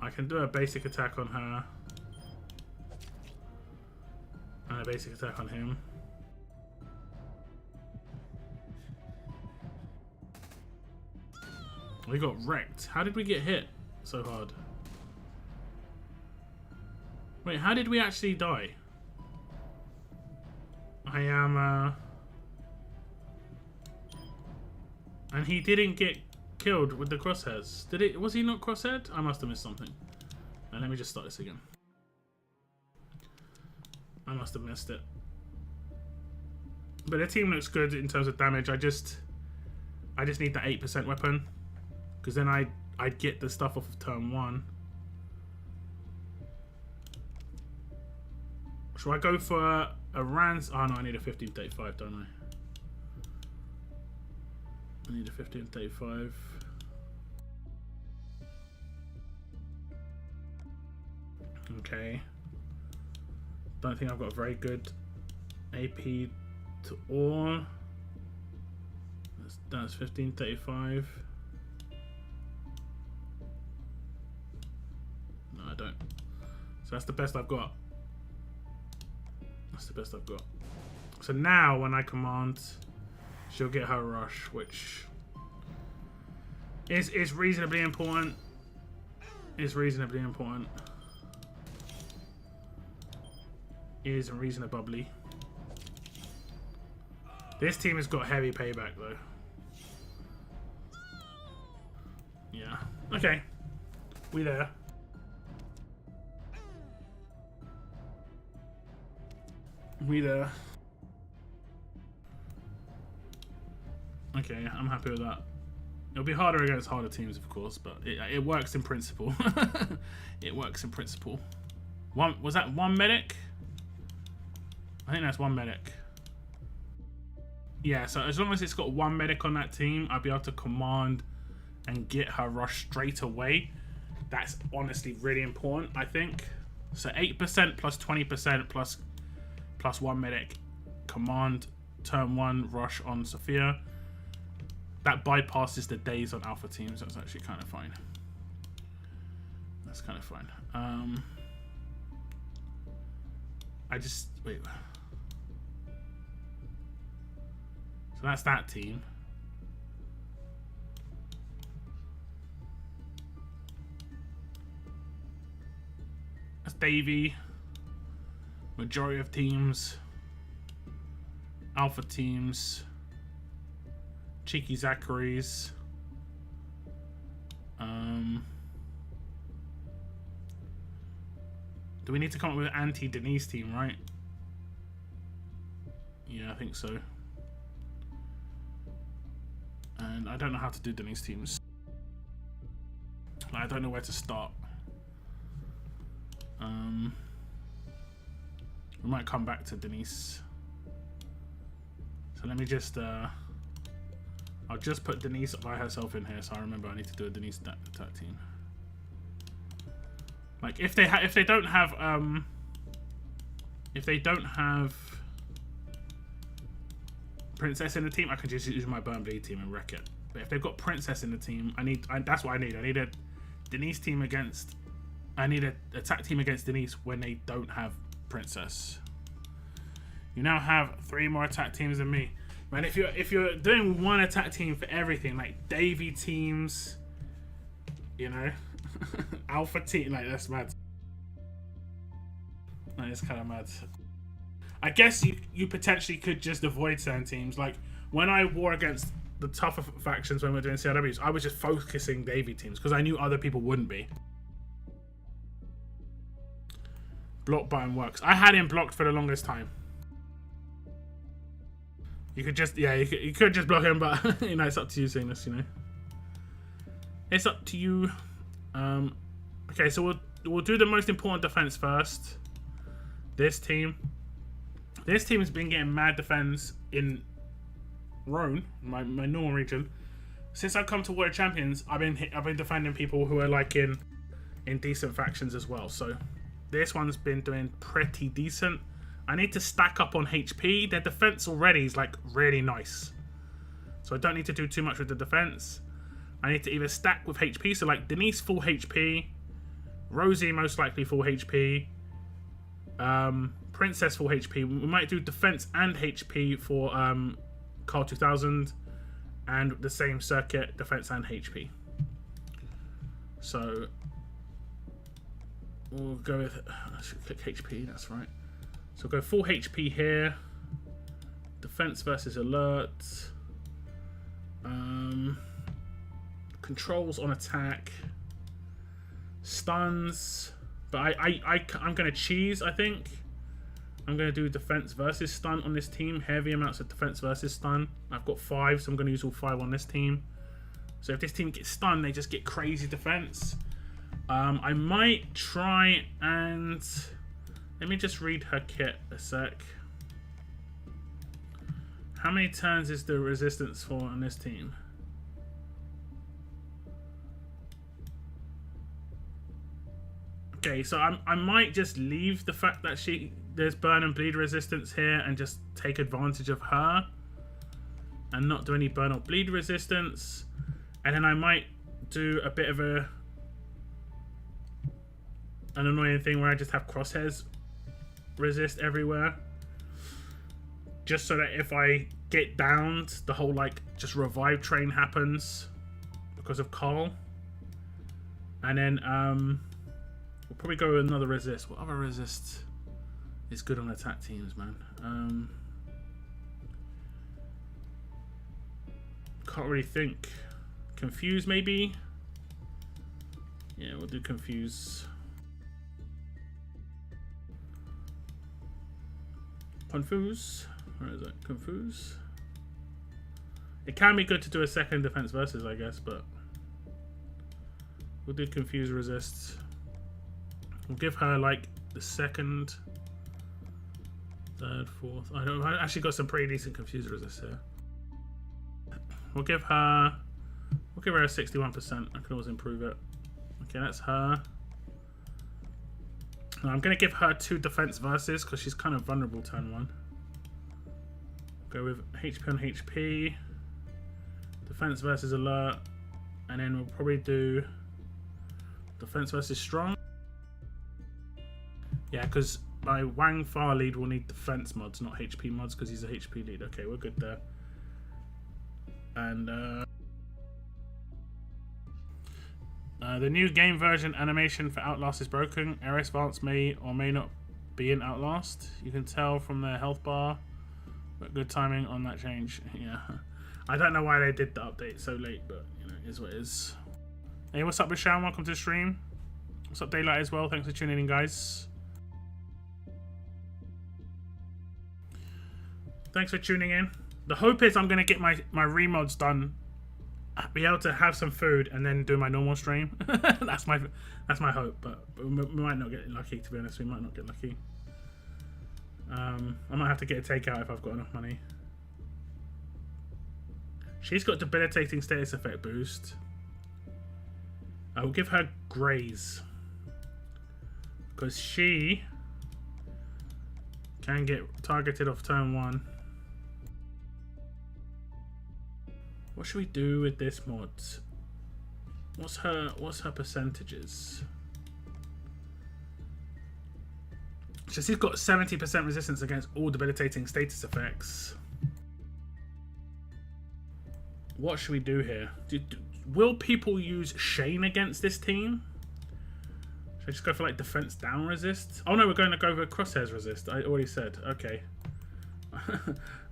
I can do a basic attack on her. And a basic attack on him. We got wrecked. How did we get hit so hard? Wait, how did we actually die? I am, and he didn't get killed with the crosshairs. Did it? Was he not crosshead? I must have missed something. And let me just start this again. I must have missed it. But the team looks good in terms of damage. I just need that 8% weapon. Because then I'd get the stuff off of turn 1. Should I go for a Rans? Oh no, I need a 1535, don't I? I need a 1535. Okay. Don't think I've got a very good AP to all. That's 1535. No, I don't. So that's the best I've got. That's the best I've got. So now when I command, she'll get her rush, which is reasonably important. Is reasonably important. Is reasonably. This team has got heavy payback though. Yeah. Okay. We there. We there. Okay, I'm happy with that. It'll be harder against harder teams, of course, but it works in principle. It works in principle. Was that one medic? I think that's one medic. Yeah, so as long as it's got one medic on that team, I'll be able to command and get her rush straight away. That's honestly really important, I think. So 8% plus 20% plus one medic. Command turn 1 rush on Sophia. That bypasses the days on alpha teams. That's actually kind of fine. That's kind of fine. Wait. So that's that team. That's Davey. Majority of teams. Alpha teams. Cheeky Zachary's. Do we need to come up with an anti-Denise team, right? Yeah, I think so. And I don't know how to do Denise teams. I don't know where to start. We might come back to Denise. So let me just I'll just put Denise by herself in here, so I remember I need to do a Denise attack team. Like if they don't have Princess in the team, I can just use my Burn Bleed team and wreck it. But if they've got Princess in the team, that's what I need. I need a Denise team against. I need an attack team against Denise when they don't have Princess. You now have 3 more attack teams than me. Man, if you're doing one attack team for everything, like Davey teams, you know, Alpha team, like that's mad. That is kind of mad. I guess you potentially could just avoid certain teams. Like when I war against the tougher factions when we were doing CRWs, I was just focusing Davey teams because I knew other people wouldn't be. Block button works. I had him blocked for the longest time. You could just, yeah, you could just block him, but you know, it's up to you saying this, you know. It's up to you. Okay, so we'll do the most important defense first. This team has been getting mad defense in Rhone, my normal region. Since I've come to World Champions, I've been defending people who are like in decent factions as well. So this one's been doing pretty decent. I need to stack up on HP. Their defense already is like really nice, so I don't need to do too much with the defense. I need to either stack with HP, so like Denise full HP, Rosie most likely full HP, Princess full HP. We might do defense and HP for Carl 2000, and the same circuit, defense and HP. So we'll go with, let's click HP, that's right. So we'll go full HP here. Defense versus alert. Controls on attack. Stuns. But I'm going to cheese, I think. I'm going to do defense versus stun on this team. Heavy amounts of defense versus stun. I've got 5, so I'm going to use all 5 on this team. So if this team gets stunned, they just get crazy defense. I might try and... Let me just read her kit a sec. How many turns is the resistance for on this team? Okay, so I might just leave the fact that there's burn and bleed resistance here and just take advantage of her and not do any burn or bleed resistance. And then I might do a bit of an annoying thing where I just have crosshairs resist everywhere, just so that if I get downed, the whole like just revive train happens because of Carl. And then we'll probably go with another resist. What other resist is good on attack teams, man? Can't really think. Confuse maybe. Yeah, we'll do confuse. Confuse. Where is it? Confuse. It can be good to do a second defense versus, I guess, but we'll do confuse resist. We'll give her like the second, third, fourth. I actually got some pretty decent confuse resist here. We'll give her a 61%. I can always improve it. Okay, that's her. I'm going to give her 2 defense versus because she's kind of vulnerable turn 1. Go with HP on HP, defense versus alert, and then we'll probably do defense versus strong. Yeah, because my Wang Fa lead will need defense mods, not HP mods, because he's a HP lead. Okay, we're good there. And the new game version animation for Outlast is broken. Ares Vance may or may not be in Outlast. You can tell from their health bar, but good timing on that change. Yeah, I don't know why they did the update so late, but you know, it is what it is. Hey, what's up, Rashawn? Welcome to the stream. What's up, Daylight as well? Thanks for tuning in, guys. Thanks for tuning in. The hope is I'm gonna get my remods done, be able to have some food, and then do my normal stream. that's my hope, but we might not get lucky. To be honest, we might not get lucky. I might have to get a takeout if I've got enough money. She's got debilitating status effect boost. I will give her graze because she can get targeted off turn 1. What should we do with this mod? What's her percentages? So she's got 70% resistance against all debilitating status effects. What should we do here? Will people use Shane against this team? Should I just go for like defense down resist? Oh no, we're going to go for crosshairs resist. I already said. Okay.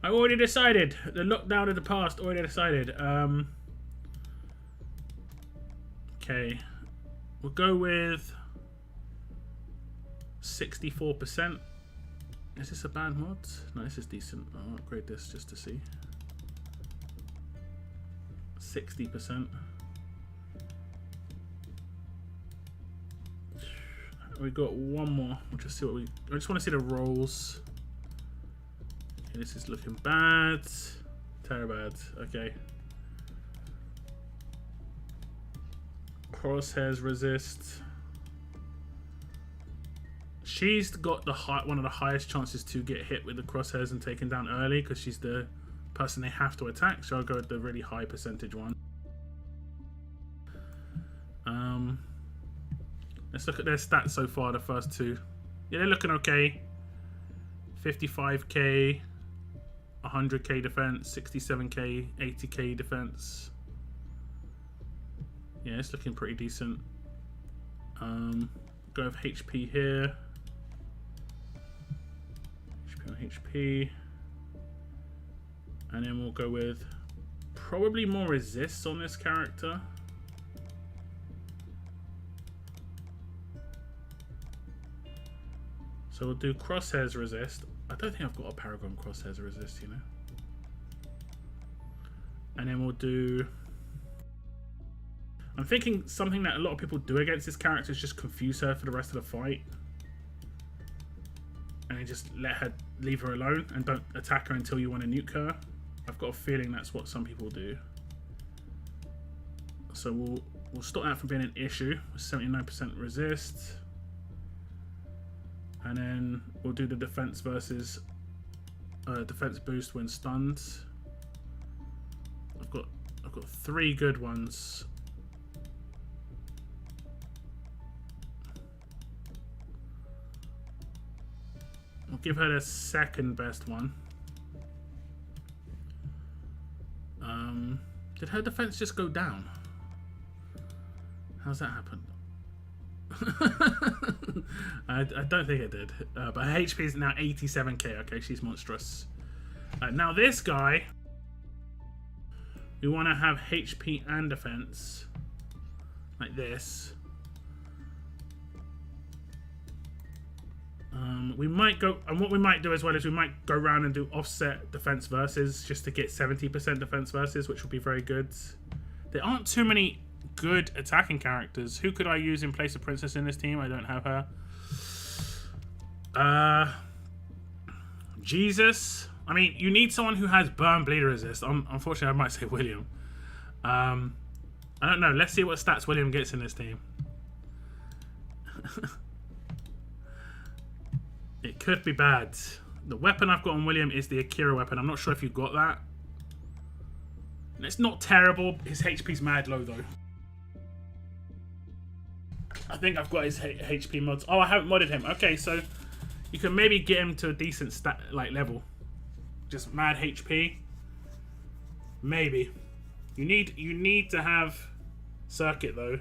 I already decided. The lockdown of the past already decided. Okay. We'll go with 64%. Is this a bad mod? No, this is decent. I'll upgrade this just to see. 60%. We got one more. We'll just see what I just want to see the rolls. Okay, this is looking bad. Terrorbird. Okay. Crosshairs resist. She's got one of the highest chances to get hit with the crosshairs and taken down early because she's the person they have to attack. So I'll go with the really high percentage one. Let's look at their stats so far, the first two. Yeah, they're looking okay. 55k, 100k defense, 67k, 80k defense. Yeah, it's looking pretty decent. Go with HP here. HP on HP. And then we'll go with probably more resists on this character. So we'll do crosshairs resist. I don't think I've got a Paragon crosshairs resist, you know. And then we'll do... I'm thinking something that a lot of people do against this character is just confuse her for the rest of the fight. And then just leave her alone and don't attack her until you want to nuke her. I've got a feeling that's what some people do. So we'll stop that from being an issue. 79% resist. And then we'll do the defense versus defense boost when stunned. I've got 3 good ones. I'll give her the second best one. Did her defense just go down? How's that happen? I don't think it did. But her HP is now 87k. Okay, she's monstrous. Now this guy, we want to have HP and defense like this. We might go, and what we might do as well is we might go around and do offset defense versus just to get 70% defense versus, which will be very good. There aren't too many good attacking characters. Who could I use in place of Princess in this team? I don't have her. Jesus. I mean, you need someone who has burn bleed resist. Unfortunately, I might say William. I don't know. Let's see what stats William gets in this team. It could be bad. The weapon I've got on William is the Akira weapon. I'm not sure if you got that. It's not terrible. His HP's mad low though. I think I've got his HP mods. Oh, I haven't modded him. Okay, so you can maybe get him to a decent stat level. Just mad HP. Maybe. You need to have circuit though,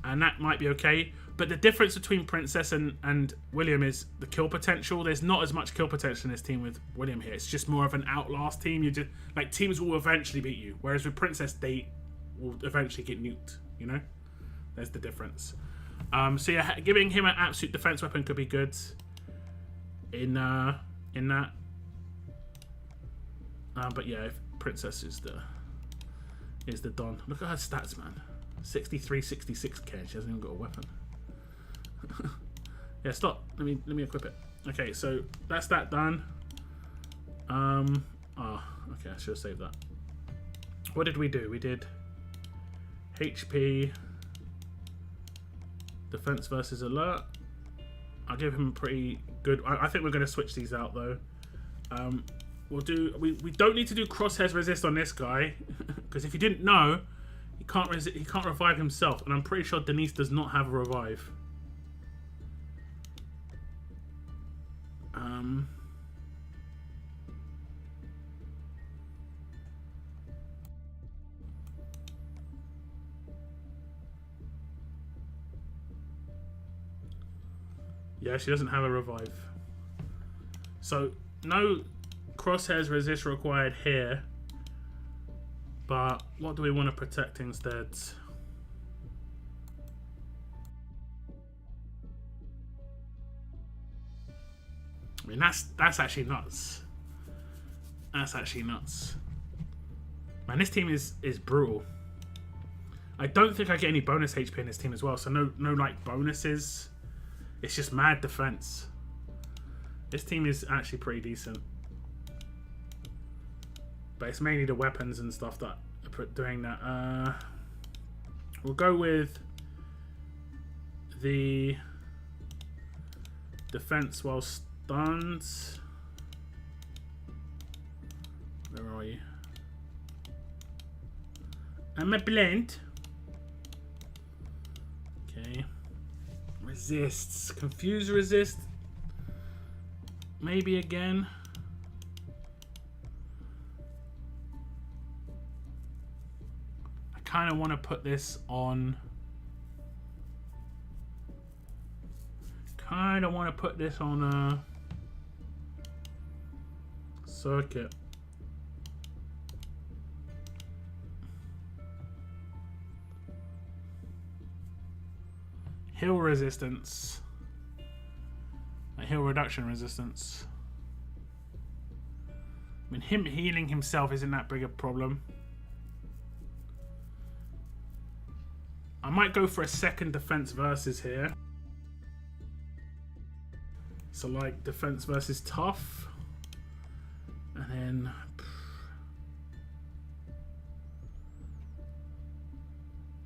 and that might be okay. But the difference between Princess and William is the kill potential. There's not as much kill potential in this team with William here. It's just more of an outlast team. You just like teams will eventually beat you, whereas with Princess they will eventually get nuked. You know, there's the difference. So yeah, giving him an absolute defense weapon could be good. In that. But yeah, if Princess is the Don. Look at her stats, man. 63, 66k. She hasn't even got a weapon. Yeah, stop. Let me equip it. Okay, so that's that done. Okay, I should have saved that. What did we do? We did HP, defense versus alert. I'll give him a pretty good. I think we're going to switch these out though. We'll do. We don't need to do crosshairs resist on this guy because if you didn't know, he can't revive himself, and I'm pretty sure Denise does not have a revive. Yeah, she doesn't have a revive. So, no crosshairs resist required here. But what do we want to protect instead? I mean, that's actually nuts. That's actually nuts. Man, this team is brutal. I don't think I get any bonus HP in this team as well, so no like bonuses. It's just mad defense. This team is actually pretty decent. But it's mainly the weapons and stuff that are doing that. We'll go with the defense while stunned. Where are you? I'm a blend. Okay. Resists. Confuse resist. Maybe again. I kind of want to put this on. Circuit. Heal resistance. Heal reduction resistance. I mean, him healing himself isn't that big a problem. I might go for a second defense versus here. So like defense versus tough. And then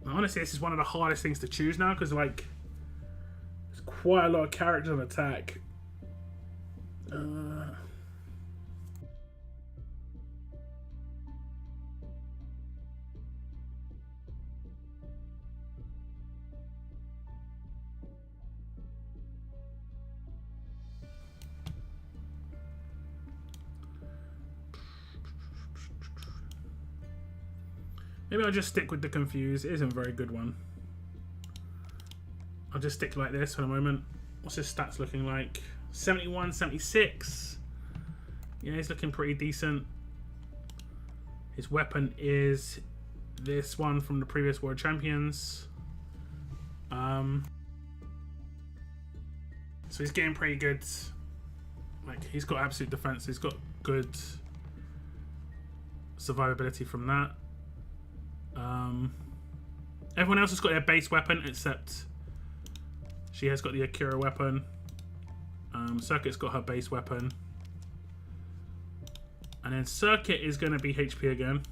honestly, this is one of the hardest things to choose now because like there's quite a lot of characters on attack. Maybe I'll just stick with the confuse. It isn't a very good one. I'll just stick like this for the moment. What's his stats looking like? 71, 76. Yeah, he's looking pretty decent. His weapon is this one from the previous World Champions. So he's getting pretty good. Like, he's got absolute defense. He's got good survivability from that. Everyone else has got their base weapon except she has got the Akira weapon. Circuit's got her base weapon. And then Circuit is going to be HP again.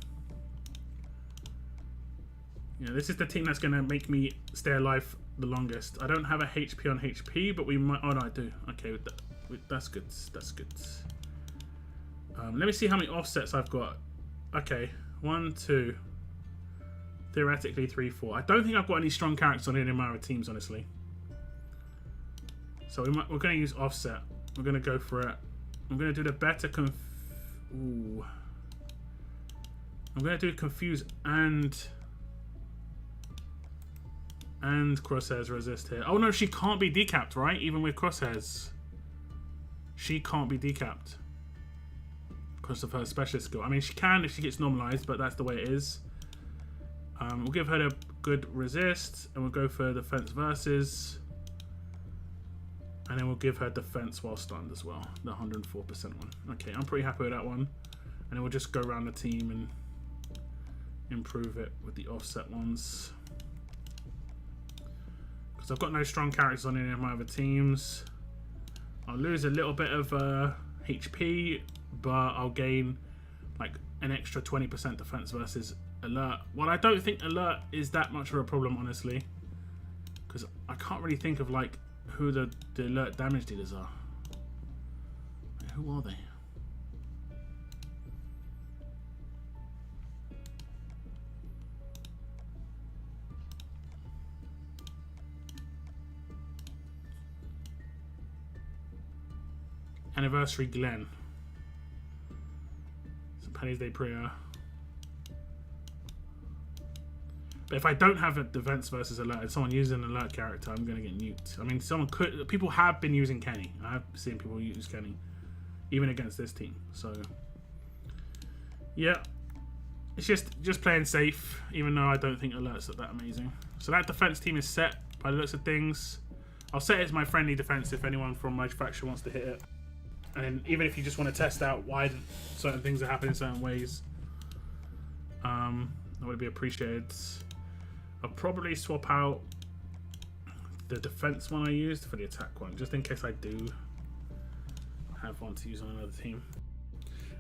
Yeah, this is the team that's going to make me stay alive the longest. I don't have a HP on HP, but we might... Oh, no, I do. Okay, that's good. That's good. Let me see how many offsets I've got. Okay, 1, 2... Theoretically 3, 4. I don't think I've got any strong characters on any of my other teams, honestly. So we're going to use offset. We're going to go for it. I'm going to do the better Ooh. I'm going to do confuse and crosshairs resist here. Oh no, she can't be decapped, right? Even with crosshairs. She can't be decapped because of her specialist skill. I mean, she can if she gets normalized, but that's the way it is. We'll give her a good resist, and we'll go for defense versus, and then we'll give her defense while stunned as well, the 104% one. Okay, I'm pretty happy with that one, and then we'll just go around the team and improve it with the offset ones. Because I've got no strong characters on any of my other teams. I'll lose a little bit of HP, but I'll gain like an extra 20% defense versus alert. Well, I don't think alert is that much of a problem, honestly, because I can't really think of like who the alert damage dealers are. Who are they? Anniversary Glenn. Some Penny's Day Prayer. But if I don't have a defense versus alert and someone using an alert character, I'm going to get nuked. I mean, people have been using Kenny. I have seen people use Kenny, even against this team. So, yeah. It's just playing safe, even though I don't think alerts are that amazing. So that defense team is set by the looks of things. I'll set it as my friendly defense if anyone from my faction wants to hit it. And then even if you just want to test out why certain things are happening certain ways, that would be appreciated. I'll probably swap out the defense one I used for the attack one, just in case I do have one to use on another team.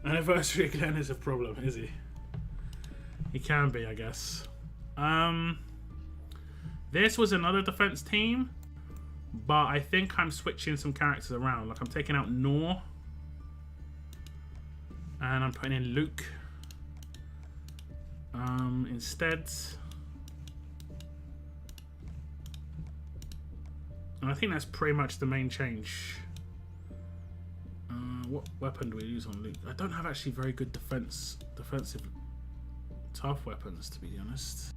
Anniversary Glenn is a problem, is he? He can be, I guess. This was another defense team, but I think I'm switching some characters around. Like I'm taking out Nor, and I'm putting in Luke instead. And I think that's pretty much the main change. What weapon do we use on Luke? I don't have actually very good defensive tough weapons, to be honest.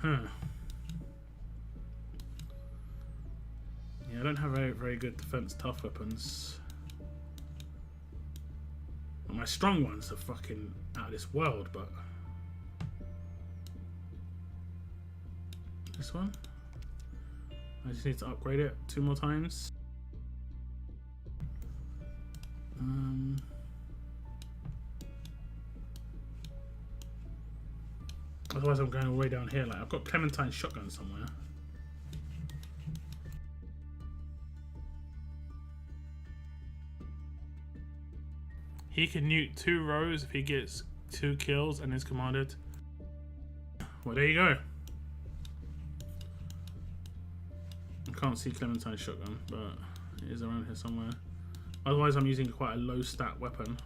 Huh. Yeah, I don't have very good defense tough weapons. Well, my strong ones are fucking out of this world, but this one, I just need to upgrade it 2 more times. Otherwise I'm going all the way down here. Like I've got Clementine's shotgun somewhere. He can nuke 2 rows if he gets 2 kills and is commanded. Well, there you go. I can't see Clementine's shotgun, but it is around here somewhere. Otherwise I'm using quite a low stat weapon.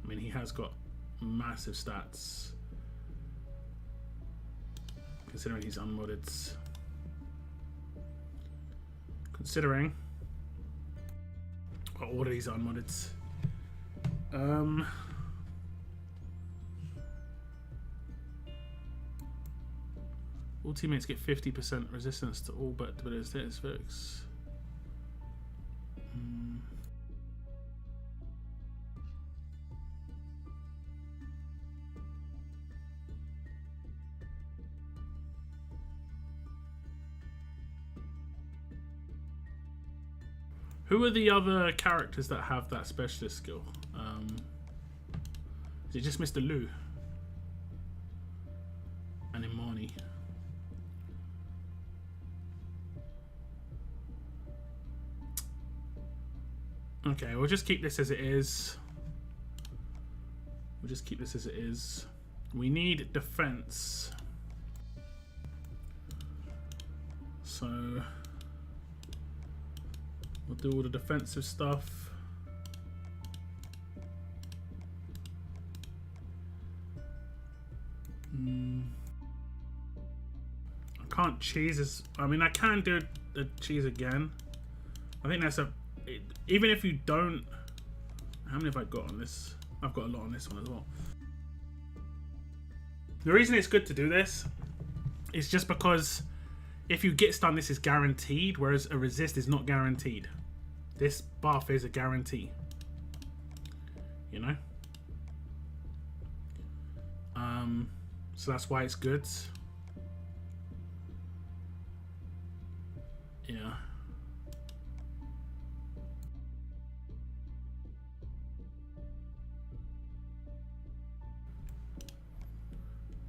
I mean, he has got massive stats, considering he's unmodded. Considering all of these are unmodded. All teammates get 50% resistance to all but status effects. Who are the other characters that have that specialist skill? Is it just Mr. Lu? And Imani? Okay, we'll just keep this as it is. We'll just keep this as it is. We need defense. So we'll do all the defensive stuff. I can't cheese this. I mean, I can do the cheese again. I think that's even if you don't. How many have I got on this? I've got a lot on this one as well. The reason it's good to do this is just because if you get stunned, this is guaranteed, whereas a resist is not guaranteed. This buff is a guarantee. You know? So that's why it's good. Yeah.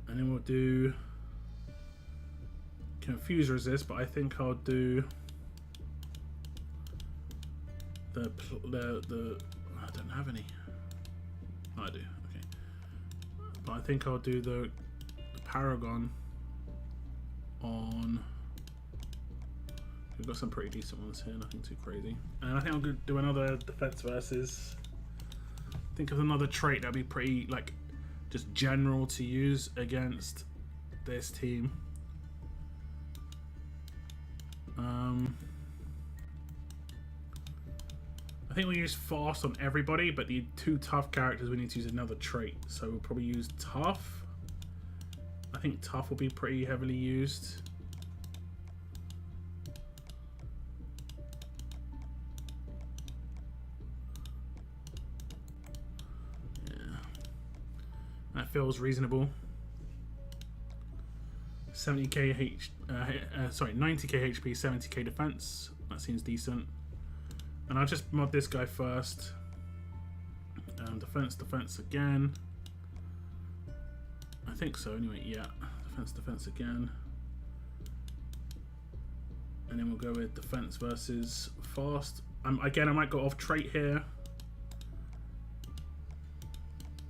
And then we'll do confuse resist, but I think I'll do the I don't have any. Oh, I do. Okay, but I think I'll do the Paragon on. We've got some pretty decent ones here, nothing too crazy. And I think I'm gonna do another defense versus. Think of another trait that'd be pretty like just general to use against this team. I think we'll use fast on everybody, but the 2 tough characters we need to use another trait. So we'll probably use tough. I think tough will be pretty heavily used. Yeah, that feels reasonable. 70k 90k HP, 70k defense. That seems decent. And I'll just mod this guy first. Defense again. I think so anyway, yeah. Defense again. And then we'll go with defense versus fast. Again, I might go off trait here.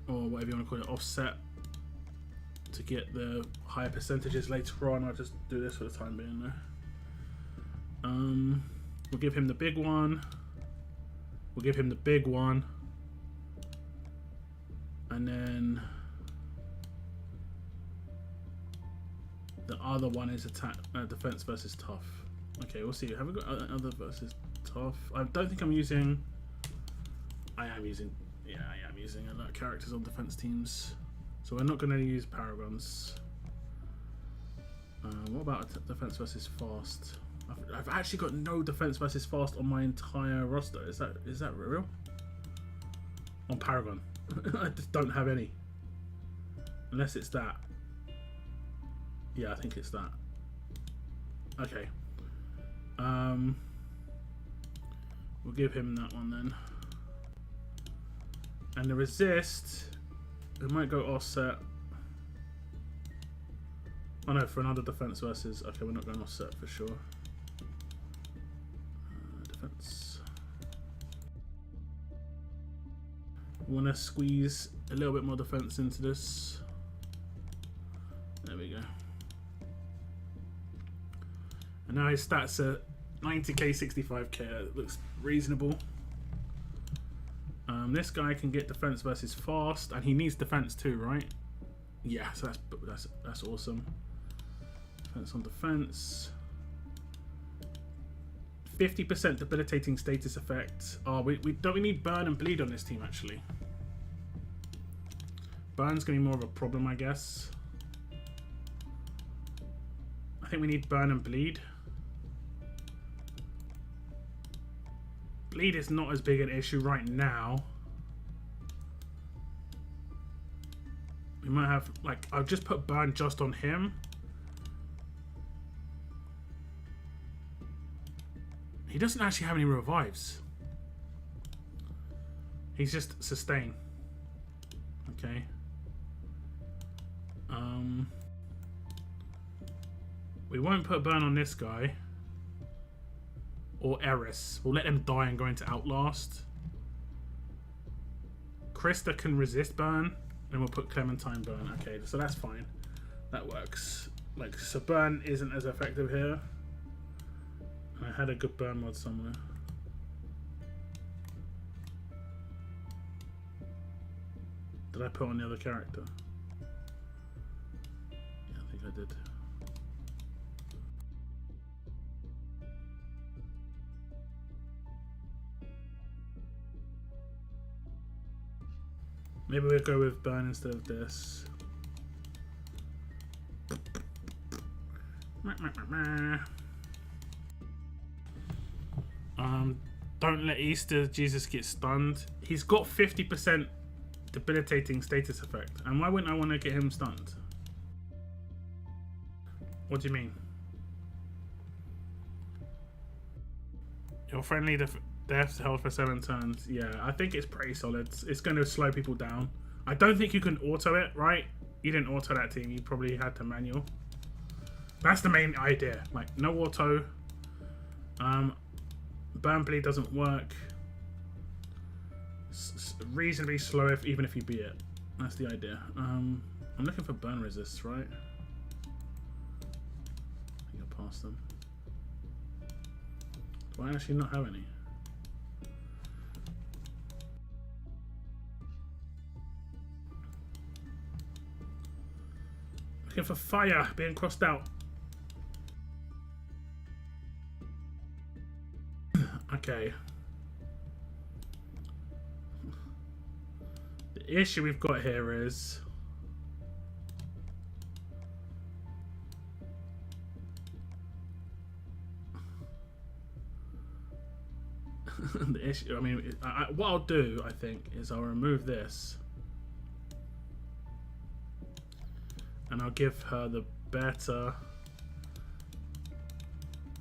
Or whatever you want to call it, offset. To get the higher percentages later on. I'll just do this for the time being though. We'll give him the big one. We'll give him the big one. And then the other one is attack, defense versus tough. Okay, we'll see. Have we got other versus tough? I don't think I'm using. I am using a lot of characters on defense teams. So we're not going to use paragons. What about defense versus fast? I've actually got no defense versus fast on my entire roster. Is that real? On paragon, I just don't have any. Unless it's that. Yeah, I think it's that. Okay. We'll give him that one then. And the resist, we might go offset. Oh no, for another defense versus. Okay, we're not going offset for sure. Defense. We want to squeeze a little bit more defense into this. There we go. And now his stats are 90k, 65k. It looks reasonable. This guy can get defense versus fast, and he needs defense too, right? Yeah, so that's awesome. Defense on defense. 50% debilitating status effect. Oh, we need burn and bleed on this team actually. Burn's gonna be more of a problem, I guess. I think we need burn and bleed. Bleed is not as big an issue right now. We might have, like, I'll just put burn just on him. He doesn't actually have any revives. He's just sustain. Okay. We won't put burn on this guy. Or Eris. We'll let them die and go into Outlast. Krista can resist burn. And we'll put Clementine burn. Okay, so that's fine. That works. Like, so burn isn't as effective here. I had a good burn mod somewhere. Did I put on the other character? Yeah, I think I did. Maybe we'll go with burn instead of this. Don't let Easter Jesus get stunned. He's got 50% debilitating status effect. And why wouldn't I want to get him stunned? What do you mean? Your friendly death held for 7 turns. Yeah, I think it's pretty solid. It's going to slow people down. I don't think you can auto it, right? You didn't auto that team. You probably had to manual. That's the main idea. Like, no auto. Burn bleed doesn't work. Reasonably slow even if you beat it. That's the idea. I'm looking for burn resist, right? I think I passed them. Do I actually not have any? Looking for fire being crossed out. Okay. The issue we've got here is the issue. I mean, what I'll do, I think, is I'll remove this, and I'll give her the better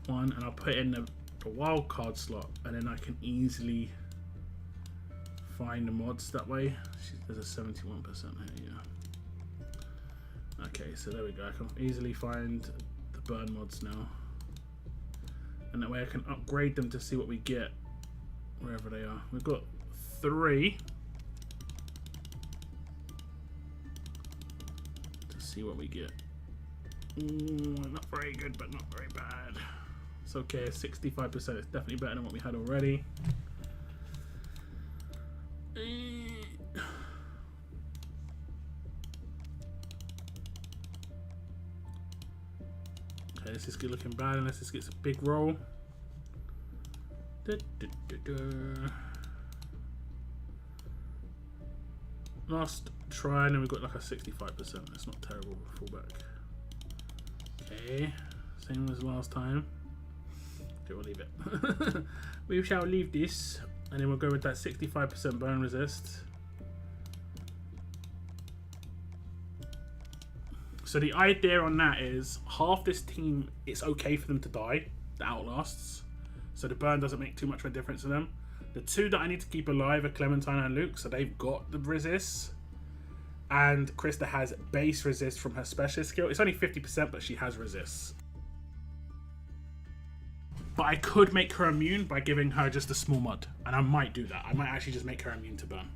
one, and I'll put in the wild card slot, and then I can easily find the mods that way. There's a 71% here. Yeah. Okay, so there we go. I can easily find the burn mods now. And that way I can upgrade them to see what we get wherever they are. We've got 3. To see what we get. Ooh, not very good, but not very bad. It's okay, 65%. It's definitely better than what we had already. Okay, this is good looking bad unless this gets a big roll. Last try, and then we've got like a 65%. That's not terrible. Fullback. Okay, same as last time. Okay, we'll leave it. We shall leave this, and then we'll go with that 65% burn resist. So the idea on that is half this team, it's okay for them to die, the outlasts. So the burn doesn't make too much of a difference to them. The 2 that I need to keep alive are Clementine and Luke, so they've got the resist. And Krista has base resist from her specialist skill. It's only 50%, but she has resist. But I could make her immune by giving her just a small mod. And I might do that. I might actually just make her immune to burn.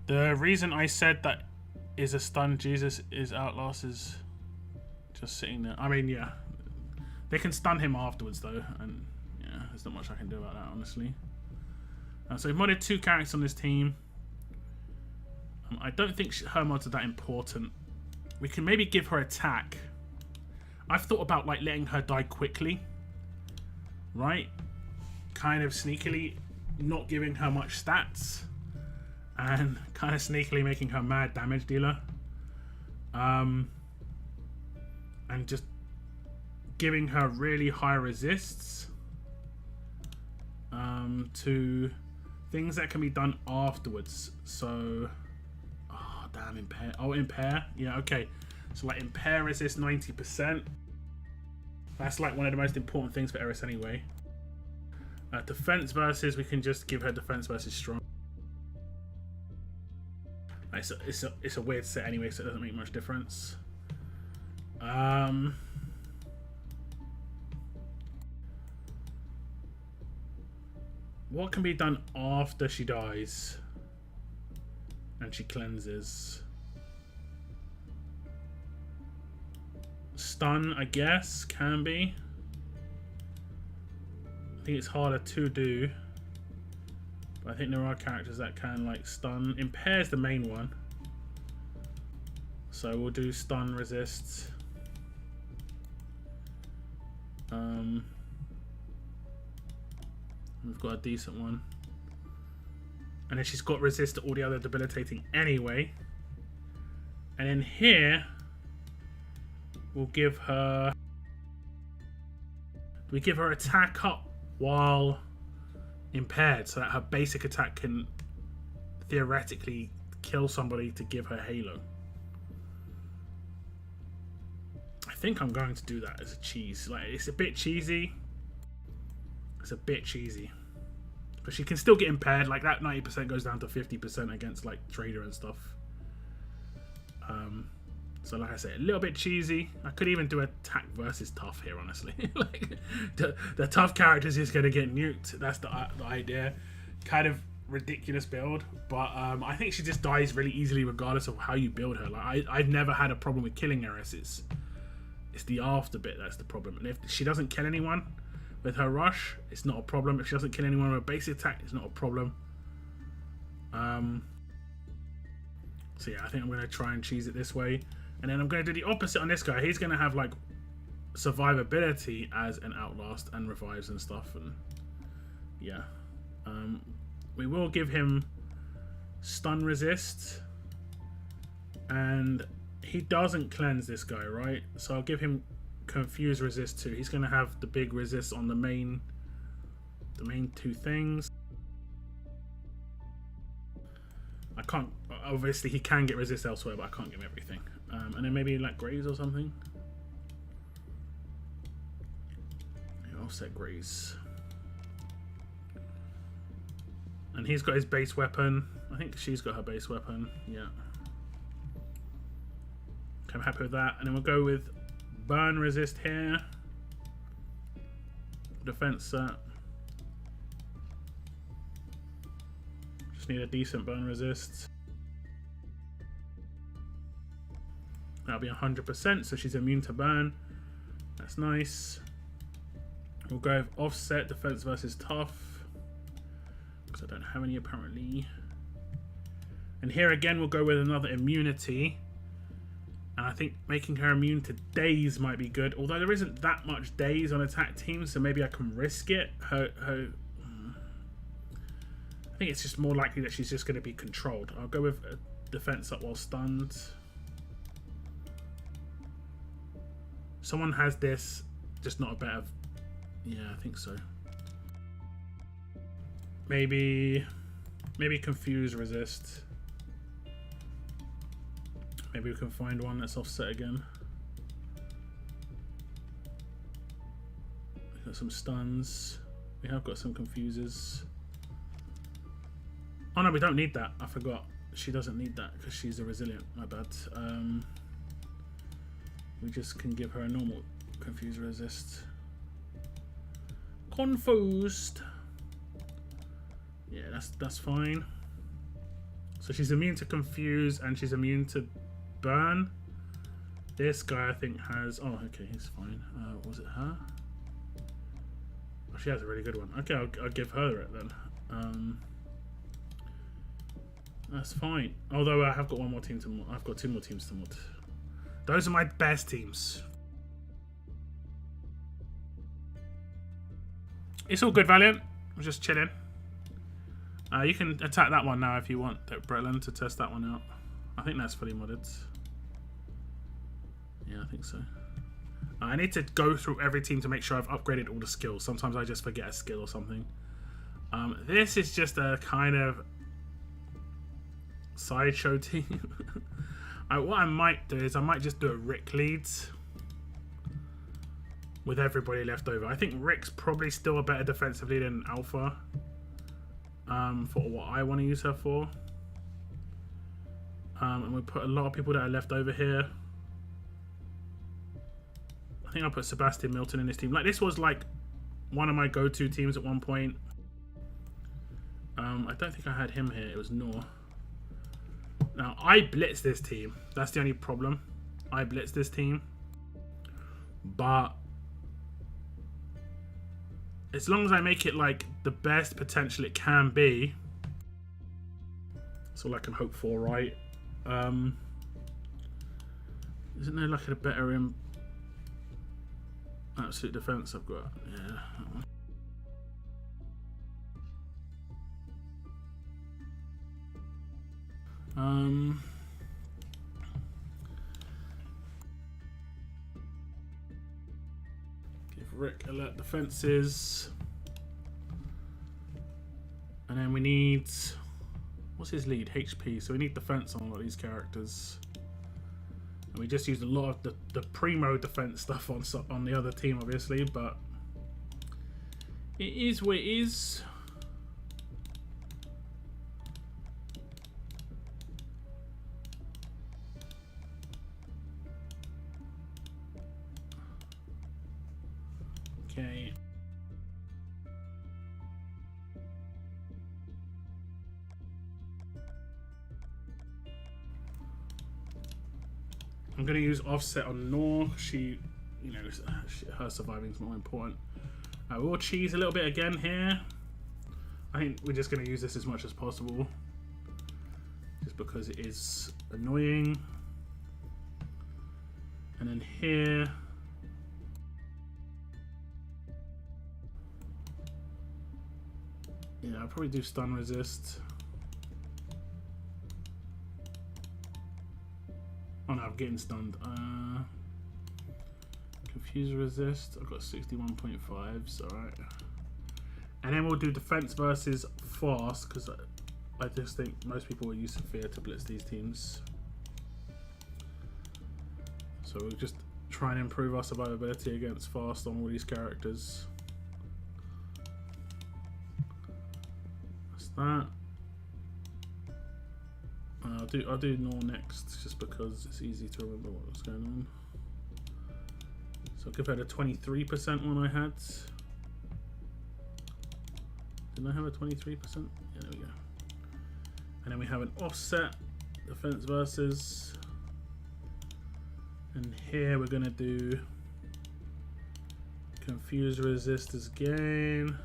The reason I said that is a stun Jesus is Outlast is just sitting there. I mean, yeah. They can stun him afterwards, though. And, yeah, there's not much I can do about that, honestly. So we've modded 2 characters on this team. I don't think her mods are that important. We can maybe give her attack. I've thought about like letting her die quickly. Right? Kind of sneakily not giving her much stats. And kind of sneakily making her mad damage dealer. And just giving her really high resists. To things that can be done afterwards. So, oh damn, impair. Oh, impair. Yeah, okay. So like impair resist 90%. That's like one of the most important things for Eris anyway. Defense versus, we can just give her defense versus strong. It's a weird set anyway, so it doesn't make much difference. What can be done after she dies and she cleanses? Stun, I guess, can be. I think it's harder to do. But I think there are characters that can like stun. Impair's the main one. So we'll do stun resist. We've got a decent one. And then she's got resist to all the other debilitating anyway. And then here, we'll give her... We give her attack up while impaired, so that her basic attack can theoretically kill somebody to give her Halo. I think I'm going to do that as a cheese. Like, it's a bit cheesy. It's a bit cheesy. But she can still get impaired. Like, that 90% goes down to 50% against, like, Trader and stuff. So, like I said, a little bit cheesy. I could even do attack versus tough here, honestly. Like, the tough characters is going to get nuked. That's the idea. Kind of ridiculous build. But I think she just dies really easily regardless of how you build her. Like, I've never had a problem with killing Eris. It's the after bit that's the problem. And if she doesn't kill anyone with her rush, it's not a problem. If she doesn't kill anyone with her basic attack, it's not a problem. So yeah, I think I'm going to try and cheese it this way. And then I'm going to do the opposite on this guy. He's going to have like survivability as an outlast and revives and stuff. And yeah. We will give him stun resist. And he doesn't cleanse, this guy, right? So I'll give him confuse resist too. He's going to have the big resist on the main 2 things. I can't, obviously he can get resist elsewhere, but I can't give him everything. And then maybe like Graze or something. Yeah, I'll set Graze. And he's got his base weapon. I think she's got her base weapon. Yeah. I'm happy with that. And then we'll go with burn resist here. Defense set. Just need a decent burn resist. That'll be 100%, so she's immune to burn. That's nice. We'll go with offset defense versus tough, because I don't have any apparently. And here again we'll go with another immunity. And I think making her immune to daze might be good, although there isn't that much daze on attack teams, so maybe I can risk it. I think it's just more likely that she's just going to be controlled. I'll go with defense up while stunned. Someone has this, just not a better... Yeah, I think so. Maybe confuse resist. Maybe we can find one that's offset again. We've got some stuns. We have got some confuses. Oh no, we don't need that. I forgot. She doesn't need that because she's a resilient. My bad. We just can give her a normal confuse resist. Confused. Yeah, that's fine. So she's immune to confuse and she's immune to burn. This guy I think has... Oh, okay, he's fine. Was it her? Oh, she has a really good one. Okay, I'll give her it then. That's fine. Although I have got one more team to mod. I've got 2 more teams to mod. Those are my best teams. It's all good, Valiant. I'm just chilling. You can attack that one now if you want, Bretlin, to test that one out. I think that's fully modded. Yeah, I think so. I need to go through every team to make sure I've upgraded all the skills. Sometimes I just forget a skill or something. This is just a kind of sideshow team. What I might do is I might just do a Rick leads with everybody left over. I think Rick's probably still a better defensive lead than Alpha. For what I want to use her for. And we put a lot of people that are left over here. I think I'll put Sebastian Milton in this team. Like, this was like one of my go-to teams at one point. I don't think I had him here. It was Noor. Now, I blitz this team. That's the only problem. I blitz this team. But as long as I make it like the best potential it can be, that's all I can hope for, right? Isn't there like a better absolute defense I've got? Yeah. Give Rick alert defenses. And then we need... What's his lead? HP. So we need defense on a lot of these characters. And we just used a lot of the primo defense stuff on the other team, obviously, but it is what it is. Okay. I'm going to use offset on Noor. She, you know, her surviving is more important. We'll cheese a little bit again here. I think we're just going to use this as much as possible, just because it is annoying. And then here, yeah, I'll probably do stun resist. Oh no, I'm getting stunned. Confuse resist. I've got 61.5, so alright. And then we'll do defense versus fast, because I just think most people will use Sophia to blitz these teams. So we'll just try and improve our survivability against fast on all these characters. That's that. I'll do Nor next, just because it's easy to remember what's going on. So I'll give her the 23% one I had. Didn't I have a 23%? Yeah, there we go. And then we have an offset defense versus. And here we're gonna do confuse resistors gain.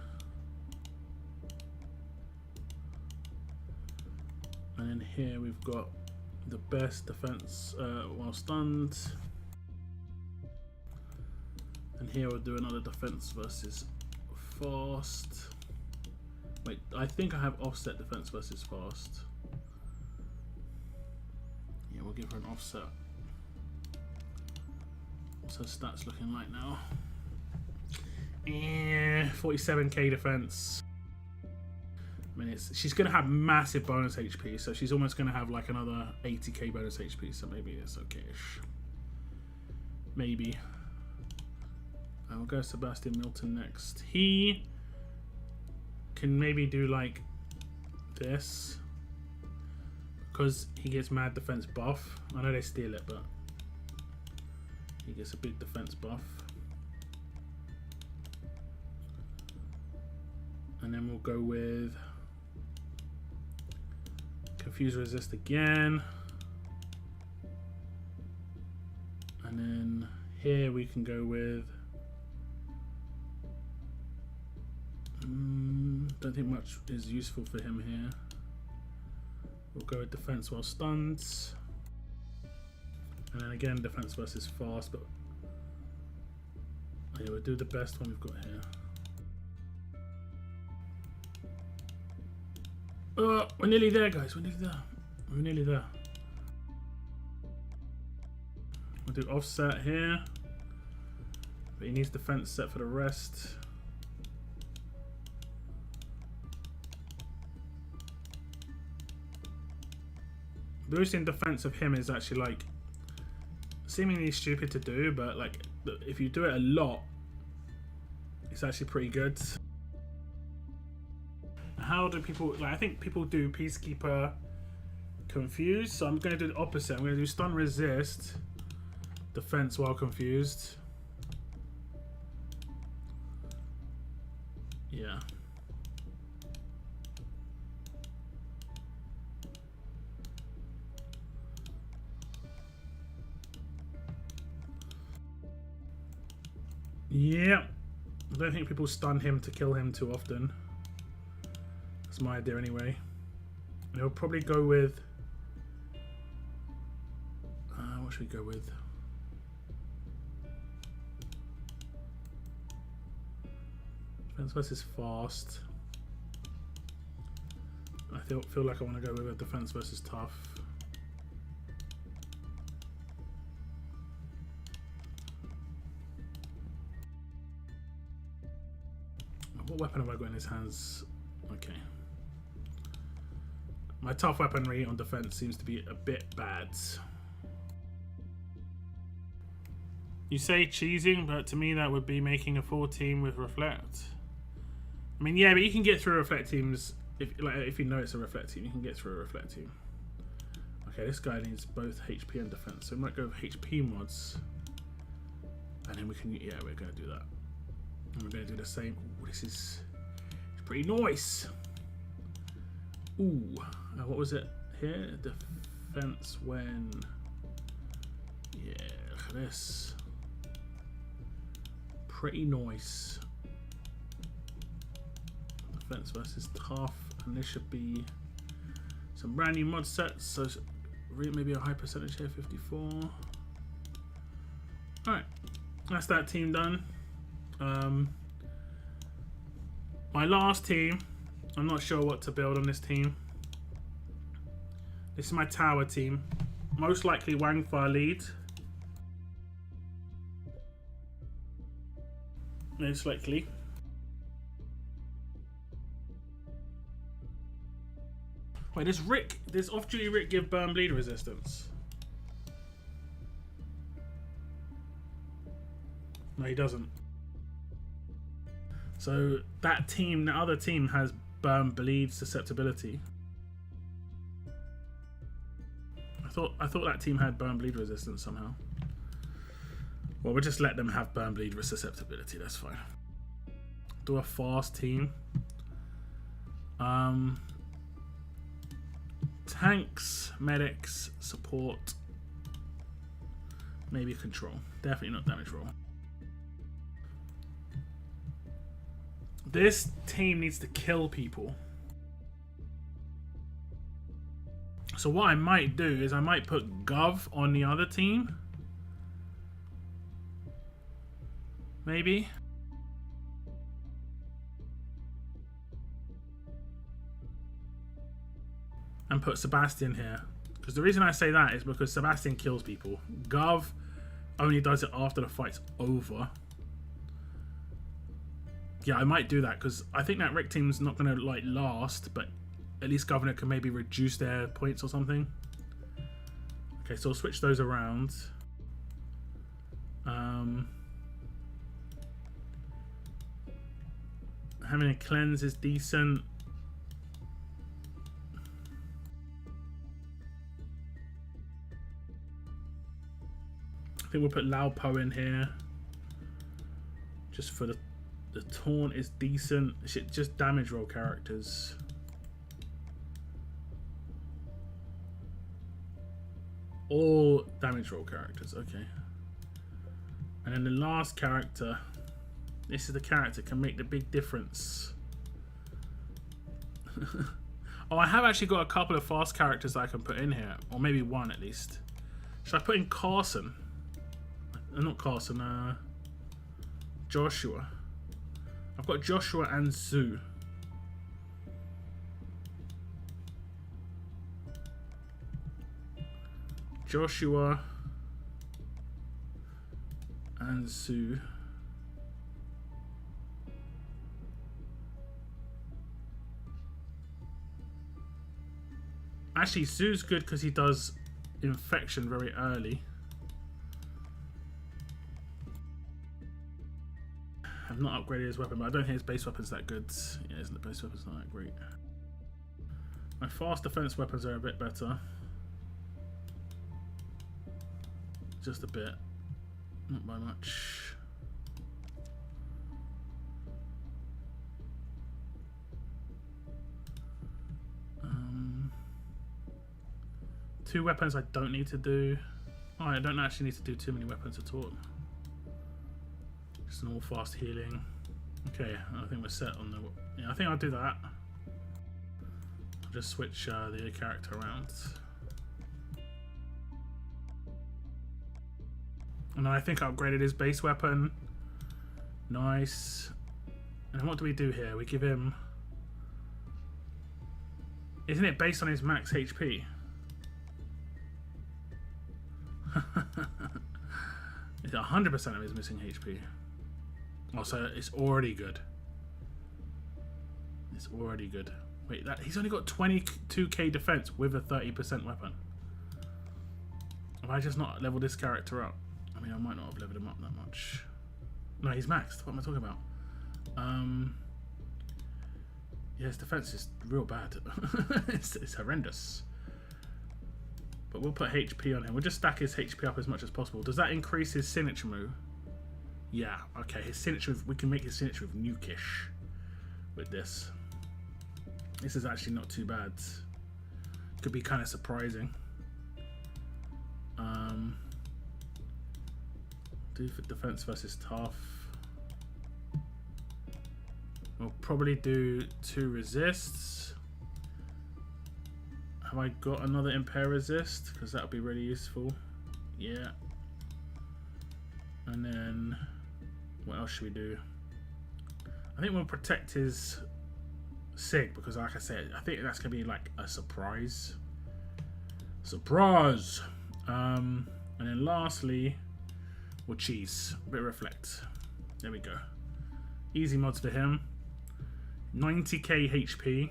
And then here we've got the best defense while stunned. And here we'll do another defense versus fast. Wait, I think I have offset defense versus fast. Yeah, we'll give her an offset. What's her stats looking like now? Yeah, 47k defense. I mean, she's going to have massive bonus HP, so she's almost going to have like another 80k bonus HP, so maybe it's okay-ish. Maybe. We'll go Sebastian Milton next. He can maybe do like this, because he gets mad defense buff. I know they steal it, but he gets a big defense buff. And then we'll go with confuse resist again. And then here we can go with don't think much is useful for him here. We'll go with defense while stunned. And then again defense versus fast, but yeah, we'll do the best one we've got here. We're nearly there, guys. We're nearly there. We're nearly there. We'll do offset here, but he needs defense set for the rest. Boosting defense of him is actually like seemingly stupid to do, but like if you do it a lot, it's actually pretty good. How do people, like, I think people do Peacekeeper confused, so I'm going to do the opposite. I'm going to do stun resist defense while confused. Yeah. Yeah. I don't think people stun him to kill him too often. That's my idea anyway. And he'll probably go with what should we go with? Defense versus fast. I feel like I want to go with a defense versus tough. What weapon have I got in his hands? Okay. My tough weaponry on defense seems to be a bit bad. You say cheesing, but to me that would be making a full team with reflect. I mean, yeah, but you can get through reflect teams if you know it's a reflect team. You can get through a reflect team. Okay, this guy needs both HP and defense, so we might go with HP mods, and then we can. Yeah, we're gonna do that. And we're gonna do the same. Ooh, this is pretty nice. Ooh, what was it here? Defense when. Yeah, look at this. Pretty nice. Defense versus tough, and this should be some brand new mod sets. So maybe a high percentage here, 54. All right, that's that team done. My last team, I'm not sure what to build on this team. This is my tower team. Most likely Wangfa lead. Most likely. Wait, does off-duty Rick give burn bleed resistance? No, he doesn't. So that team, the other team has burn bleed susceptibility. I thought that team had burn bleed resistance somehow. Well, we'll just let them have burn bleed susceptibility. That's fine. Do a fast team. Tanks, medics, support, maybe control. Definitely not damage roll. This team needs to kill people. So what I might do is I might put Gov on the other team. Maybe. And put Sebastian here. Because the reason I say that is because Sebastian kills people. Gov only does it after the fight's over. Yeah, I might do that because I think that Rick team's not going to like last, but at least Governor can maybe reduce their points or something. Okay, so I'll switch those around. Having a cleanse is decent. I think we'll put Lao Po in here. Just for the taunt is decent. Shit, just damage roll characters. All damage roll characters, okay. And then the last character. This is the character can make the big difference. Oh, I have actually got a couple of fast characters that I can put in here. Or maybe one at least. Should I put in Carson? Not Carson, Joshua. I've got Joshua and Sue. Joshua and Sue. Actually, Sue's good because he does infection very early. I've not upgraded his weapon, but I don't think his base weapon's that good. Yeah, isn't the base weapon's not that great. My fast defense weapons are a bit better. Just a bit. Not by much. Two weapons I don't need to do. Oh, I don't actually need to do too many weapons at all. Just normal fast healing. Okay, I think we're set on the... Yeah, I think I'll do that. I'll just switch the character around. And I think I upgraded his base weapon. Nice. And what do we do here? We give him... Isn't it based on his max HP? It's 100% of his missing HP. Oh, so it's already good. It's already good. Wait, that he's only got 22k defense with a 30% weapon. Have I just not leveled this character up? I mean, I might not have leveled him up that much. No, he's maxed. What am I talking about? Yeah, his defense is real bad. it's horrendous. But we'll put HP on him. We'll just stack his HP up as much as possible. Does that increase his signature move? Yeah, okay. His signature, we can make his signature move nukish with this. This is actually not too bad. Could be kind of surprising. Do for defense versus tough. We'll probably do 2 resists. Have I got another impair resist? Because that would be really useful. Yeah. And then what else should we do? I think we'll protect his sig because, like I said, I think that's gonna be like a surprise. Surprise. And then lastly, we'll cheese. A bit of reflect. There we go. Easy mods for him. 90k HP.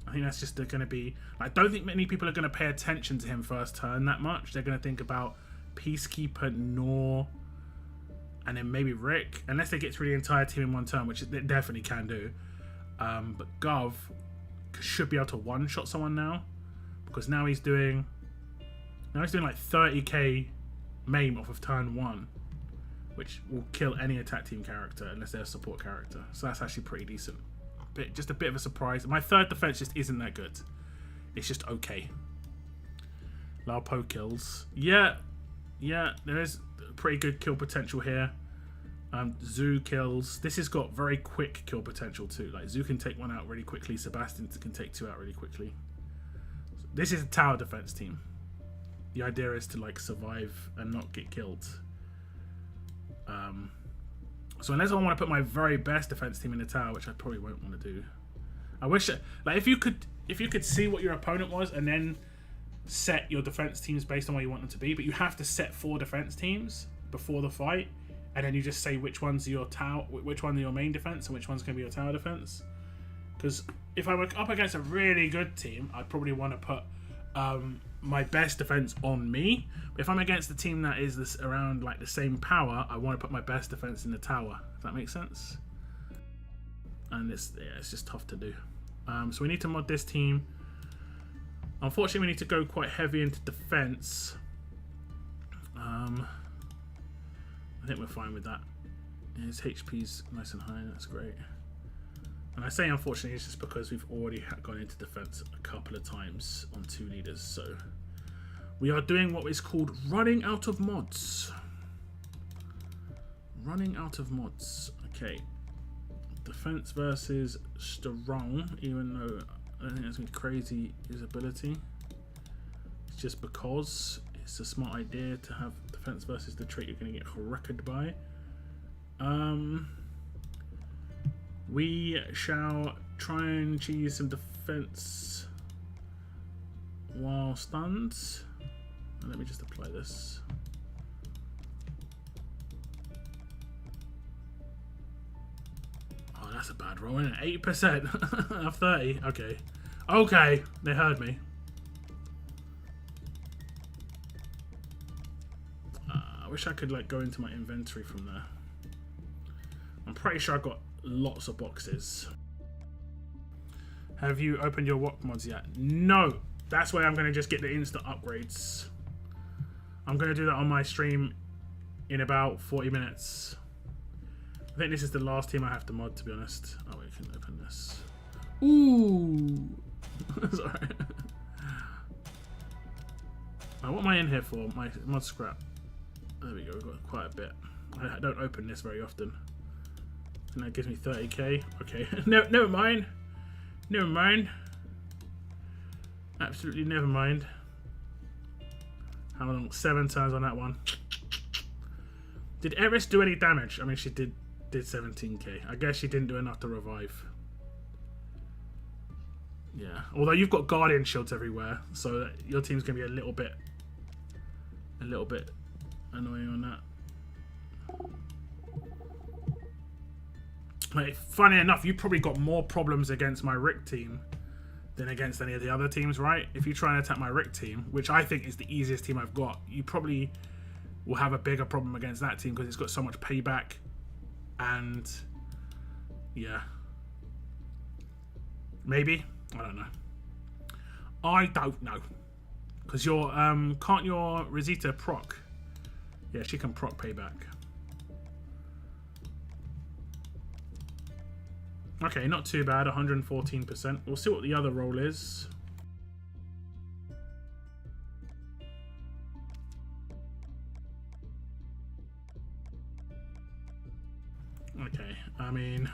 I think that's just going to be... I don't think many people are going to pay attention to him first turn that much. They're going to think about Peacekeeper, Nor, and then maybe Rick. Unless they get through the entire team in one turn, which they definitely can do. But Gov should be able to one-shot someone now. Because now he's doing Now he's doing like 30k maim off of turn 1, which will kill any attack team character unless they're a support character. So that's actually pretty decent. Just a bit of a surprise. My third defense just isn't that good. It's just okay. Larpo kills. Yeah, there is pretty good kill potential here. Zoo kills. This has got very quick kill potential too. Like Zoo can take one out really quickly. Sebastian can take 2 out really quickly. This is a tower defense team. The idea is to like survive and not get killed. So unless I want to put my very best defense team in the tower, which I probably won't want to do. I wish like if you could see what your opponent was and then set your defense teams based on what you want them to be, but you have to set 4 defense teams before the fight, and then you just say which one's your tower, which one are your main defense, and which one's going to be your tower defense. Because if I were up against a really good team, I'd probably want to put my best defense on me. But if I'm against a team that is around like the same power, I want to put my best defense in the tower. If that makes sense. And it's just tough to do. So we need to mod this team. Unfortunately, we need to go quite heavy into defense. I think we're fine with that. His HP's nice and high. That's great. And I say unfortunately, it's just because we've already gone into defense a couple of times on 2 leaders. So we are doing what is called running out of mods. Running out of mods. Okay. Defense versus strong, even though I don't think that's going to be crazy usability. It's just because it's a smart idea to have defense versus the trait you're going to get wrecked by. We shall try and cheese some defense while stunned. Let me just apply this. Oh, that's a bad roll, isn't it? 8% of 30. Okay. Okay, they heard me. I wish I could like go into my inventory from there. I'm pretty sure I've got lots of boxes. Have you opened your WOC mods yet? No. That's why I'm going to just get the instant upgrades. I'm going to do that on my stream in about 40 minutes. I think this is the last team I have to mod, to be honest. Oh, we can open this. Ooh. Sorry. What am I in here for? My mod scrap. There we go. We've got quite a bit. I don't open this very often. And that gives me 30k. Okay. No, never mind. Never mind. Absolutely never mind. How long? 7 turns on that one. Did Eris do any damage? I mean, she did 17k. I guess she didn't do enough to revive. Yeah. Although you've got Guardian shields everywhere, so your team's gonna be a little bit annoying on that. Like, funny enough, you probably got more problems against my Rick team than against any of the other teams, right? If you try and attack my Rick team, which I think is the easiest team I've got, you probably will have a bigger problem against that team because it's got so much payback. And yeah, maybe, I don't know. I don't know, because your can't your Rosita proc? Yeah, she can proc payback. Okay, not too bad, 114%. We'll see what the other roll is. Okay, I mean...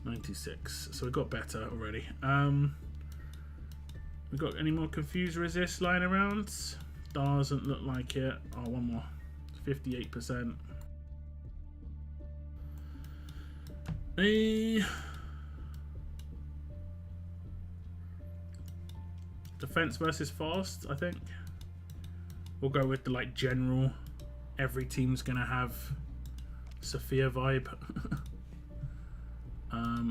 96, so we got better already. We got any more confused resist lying around? Doesn't look like it. Oh, one more. 58%. Defense versus fast, I think. We'll go with the like general. Every team's gonna have Sophia vibe.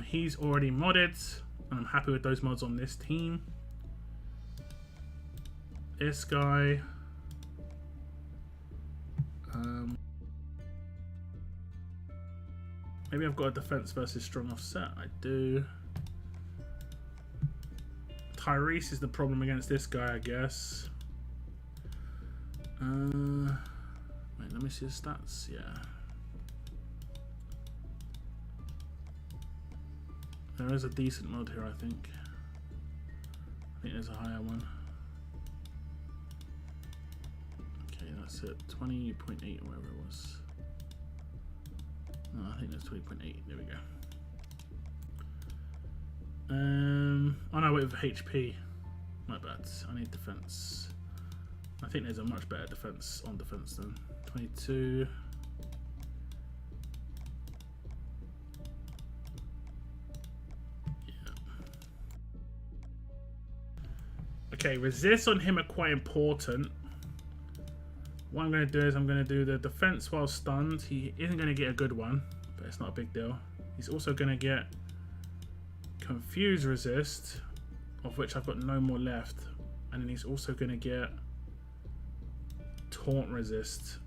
He's already modded, and I'm happy with those mods on this team. This guy. Maybe I've got a defense versus strong offset. I do. Tyrese is the problem against this guy, I guess. Wait, let me see his stats. Yeah. There is a decent mod here, I think. I think there's a higher one. Okay, that's it. 20.8 or whatever it was. No, I think that's 20.8. There we go. Oh no, wait, with HP. My bad. I need defense. I think there's a much better defense on defense than 22. Yeah. Okay, resist on him are quite important. What I'm going to do is I'm going to do the defense while stunned. He isn't going to get a good one, but it's not a big deal. He's also going to get confuse resist, of which I've got no more left, and then he's also going to get taunt resist.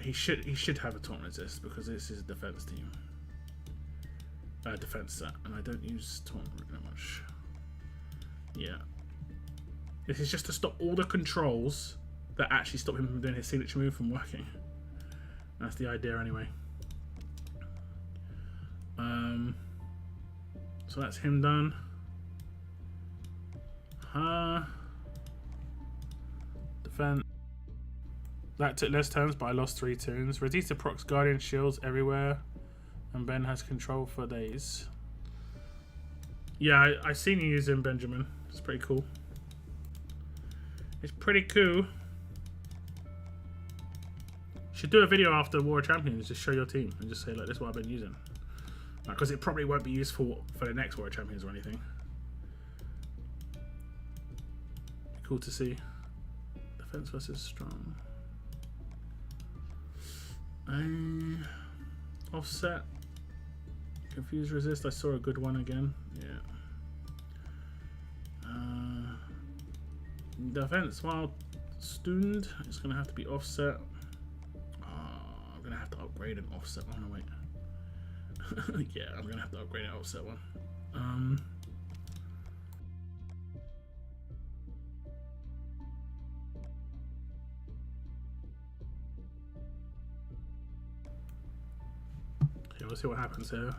He should have a taunt resist because this is a defense team, defense set, and I don't use taunt very much. Yeah, this is just to stop all the controls that actually stop him from doing his signature move from working. That's the idea anyway. So that's him done. Defense. That took less turns, but I lost 3 tunes. Radita procs Guardian shields everywhere, and Ben has control for days. Yeah, I've seen you using Benjamin. It's pretty cool. It's pretty cool. Should do a video after War of Champions, just show your team and just say, like, this is what I've been using. Because it probably won't be useful for the next War of Champions or anything. Cool to see. Defense versus strong. Offset. Confuse resist. I saw a good one again. Yeah. Defense while stunned. It's going to have to be offset. I'm going to have to upgrade an offset one. Oh, wait. Yeah, I'm going to have to upgrade an offset one. Okay, we'll see what happens here.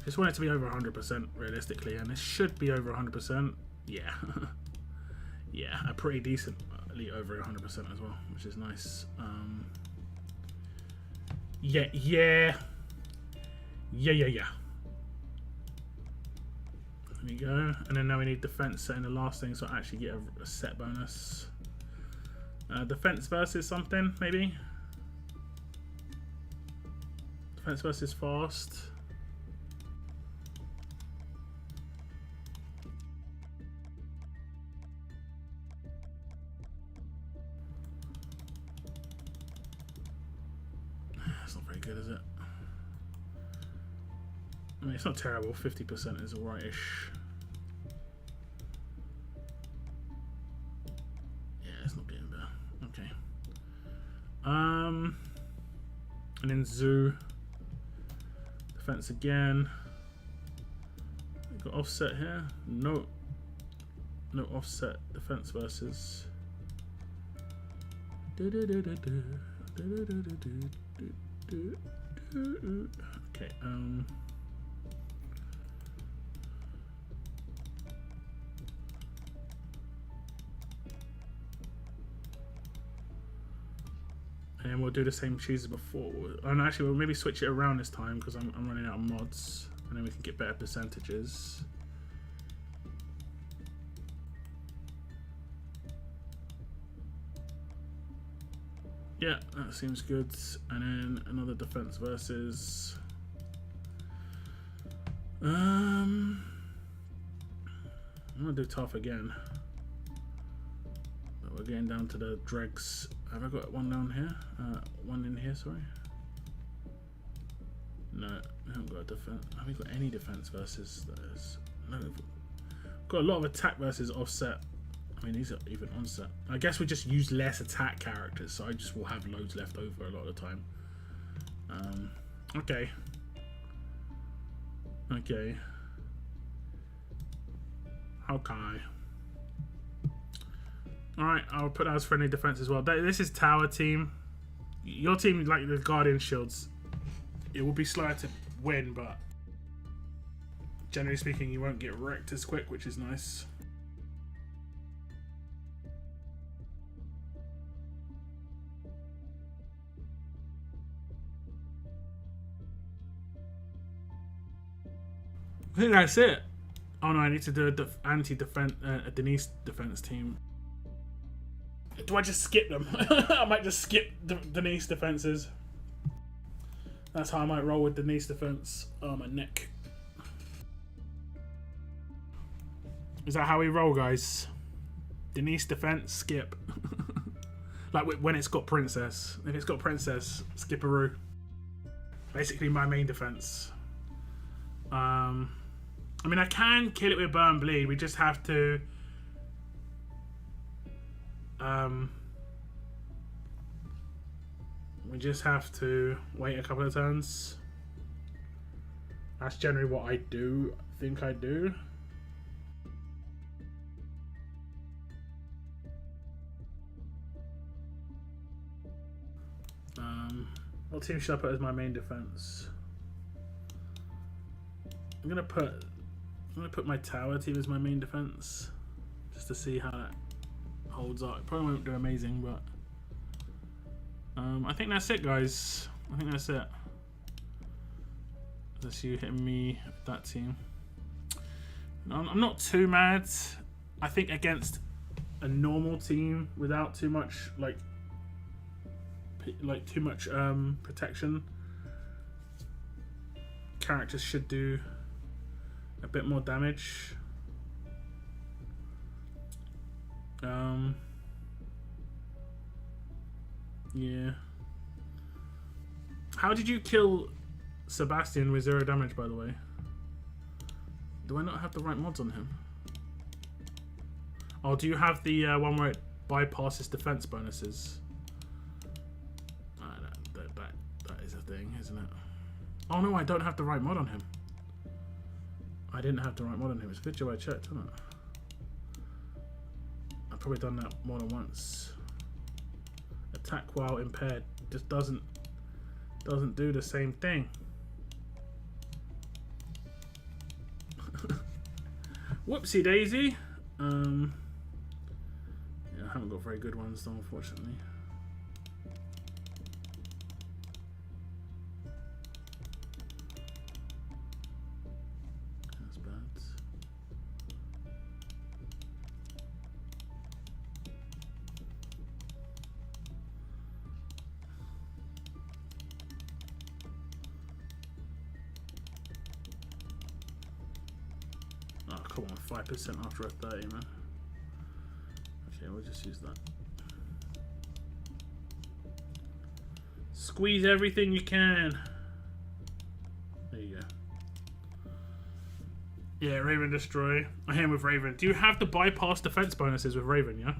Just want it to be over 100% realistically, and this should be over 100%. Yeah. Yeah, a pretty decently over 100% as well, which is nice. Yeah. There we go. And then now we need defense set in the last thing, so I actually get a set bonus. Defense versus something, maybe? Defense versus fast. That's not very good, is it? I mean, it's not terrible. 50% is alright-ish. Yeah, it's not getting better. Okay. And then Zoo. Defense again. We've got offset here. No offset. Defense versus. Okay. And we'll do the same cheese as before. And actually, we'll maybe switch it around this time because I'm running out of mods, and then we can get better percentages. Yeah, that seems good. And then another defense versus. I'm gonna do tough again. But we're getting down to the dregs. Have I got one down here? One in here, sorry. No, we haven't got a defense. Have we got any defense versus those? No, we've got a lot of attack versus offset. I mean, these are even onset. I guess we just use less attack characters, so I just will have loads left over a lot of the time. Okay. Okay. Okay. Alright, I'll put that as friendly defense as well. This is tower team. Your team, like the Guardian Shields, it will be slower to win, but generally speaking, you won't get wrecked as quick, which is nice. I think that's it. Oh no, I need to do a anti-defense, a Denise defense team. Do I just skip them? I might just skip Denise defenses. That's how I might roll with Denise defense. Oh, my neck. Is that how we roll, guys? Denise defense, skip. Like when it's got princess. If it's got princess, skipperoo. Basically my main defense. I mean, I can kill it with burn bleed. We just have to wait a couple of turns. That's generally what I do. Think I do. What team should I put as my main defense? I'm gonna put my tower team as my main defense, just to see how that holds up. It probably won't do amazing, but I think that's it, guys. I think that's it. That's you hitting me with that team. I'm not too mad. I think against a normal team without too much too much protection, characters should do a bit more damage. Yeah. How did you kill Sebastian with 0 damage, by the way? Do I not have the right mods on him? Oh, do you have the one where it bypasses defense bonuses? That is a thing, isn't it? Oh no, I don't have the right mod on him. I didn't have the right mod on him. It's a video I checked, isn't it? I've probably done that more than once. Attack while impaired just doesn't do the same thing. Whoopsie daisy. Yeah, I haven't got very good ones though, unfortunately. That's bad. Oh, come on, 5% after a 30, man. Okay, we'll just use that. Squeeze everything you can. There you go. Yeah, Raven destroy. I hit him with Raven. Do you have the bypass defense bonuses with Raven, yeah?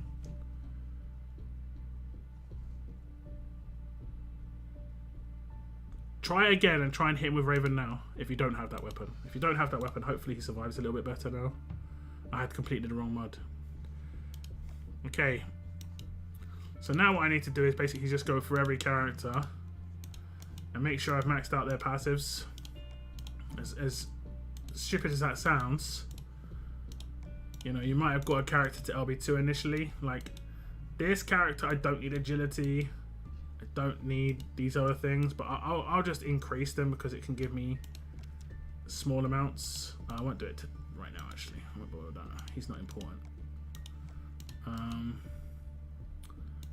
Try again and try and hit him with Raven now, if you don't have that weapon. If you don't have that weapon, hopefully he survives a little bit better now. I had completed the wrong mod. Okay. So now what I need to do is basically just go through every character and make sure I've maxed out their passives. As stupid as that sounds, you know, you might have got a character to LB2 initially. Like, this character, I don't need agility. I don't need these other things, but I'll just increase them because it can give me small amounts. I won't do it right now, actually. I won't bother with that. He's not important.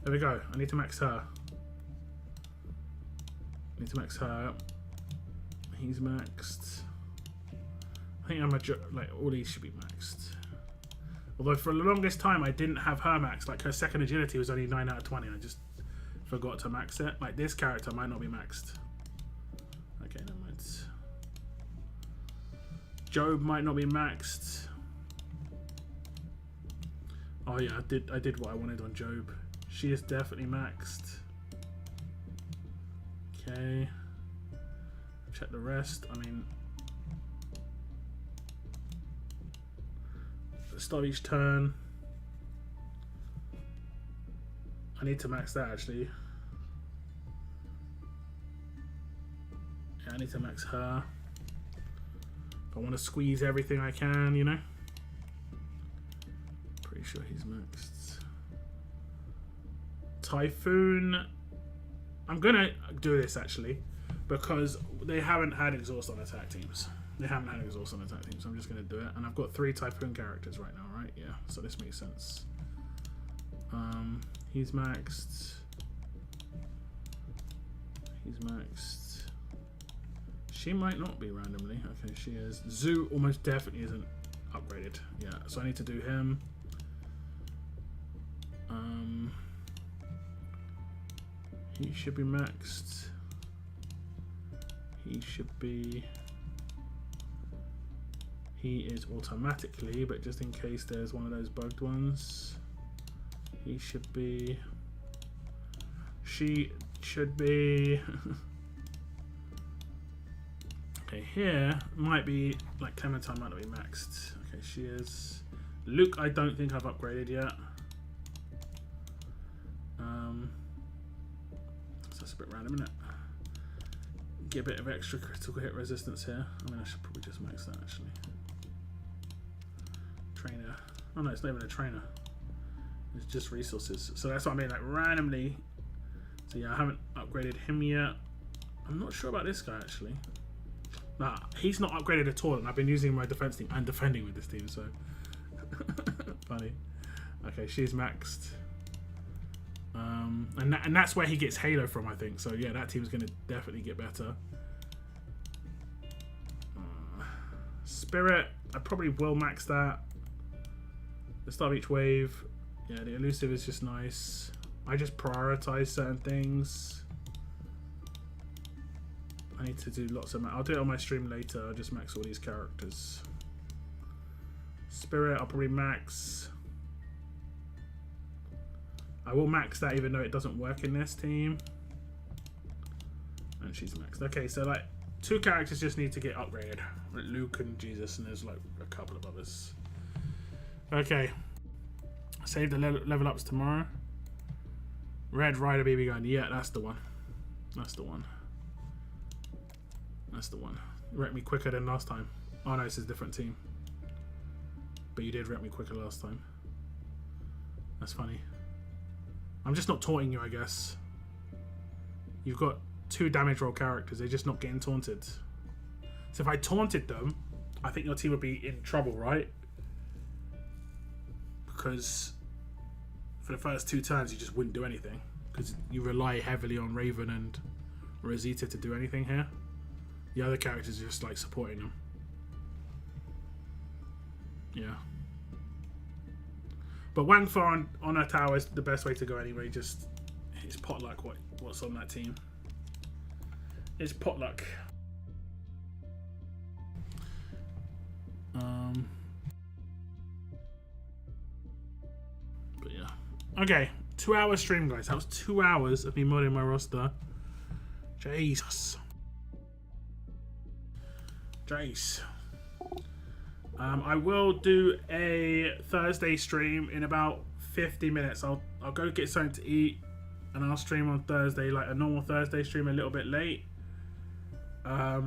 There we go. I need to max her. He's maxed. I think like all these should be maxed. Although for the longest time I didn't have her maxed. Like her second agility was only 9 out of 20. I just forgot to max it. Like this character might not be maxed. Okay, never mind. Job might not be maxed. Oh yeah, I did what I wanted on Job. She is definitely maxed. Okay. Check the rest. I mean, start each turn. I need to max that actually. Yeah, I need to max her. If I want to squeeze everything I can, you know. Pretty sure he's maxed. Typhoon. I'm gonna do this actually because they haven't had exhaust on attack teams. They haven't had exhaust on attack teams, so I'm just gonna do it. And I've got 3 Typhoon characters right now, right? Yeah, so this makes sense. He's maxed. He's maxed. She might not be randomly. Okay, she is. Zoo almost definitely isn't upgraded. Yeah, so I need to do him. He should be maxed. He should be. He is automatically, but just in case there's one of those bugged ones, he should be. She should be. Okay, here might be like Clementine might not be maxed. Okay, she is. Luke, I don't think I've upgraded yet. So that's a bit random, isn't it? Get a bit of extra critical hit resistance here. I mean, I should probably just max that actually. Trainer. Oh no, it's not even a trainer. It's just resources. So that's what I mean, like randomly. So yeah, I haven't upgraded him yet. I'm not sure about this guy actually. Nah, he's not upgraded at all, and I've been using my defense team and defending with this team, so funny. Okay, she's maxed. And that's where he gets Halo from, I think. So yeah, that team's going to definitely get better. Spirit, I probably will max that. The start of each wave. Yeah, the elusive is just nice. I just prioritize certain things. I need to do lots of. I'll do it on my stream later. I'll just max all these characters. Spirit, I'll probably max. I will max that even though it doesn't work in this team. And she's maxed. Okay, so like 2 characters just need to get upgraded. Luke and Jesus, and there's like a couple of others. Okay. Save the level ups tomorrow. Red Rider BB gun. Yeah, that's the one. That's the one. That's the one. You wrecked me quicker than last time. Oh no, this is a different team. But you did wreck me quicker last time. That's funny. I'm just not taunting you, I guess. You've got 2 damage roll characters. They're just not getting taunted. So if I taunted them, I think your team would be in trouble, right? Because for the first 2 turns, you just wouldn't do anything. Because you rely heavily on Raven and Rosita to do anything here. The other characters are just like supporting them. Yeah. But Wang Fa on a tower is the best way to go anyway. Just it's potluck what's on that team. It's potluck. But yeah. Okay. 2-hour stream, guys. That was 2 hours of me modding my roster. Jesus. Jace. I will do a Thursday stream in about 50 minutes. I'll go get something to eat and I'll stream on Thursday, like a normal Thursday stream, a little bit late. But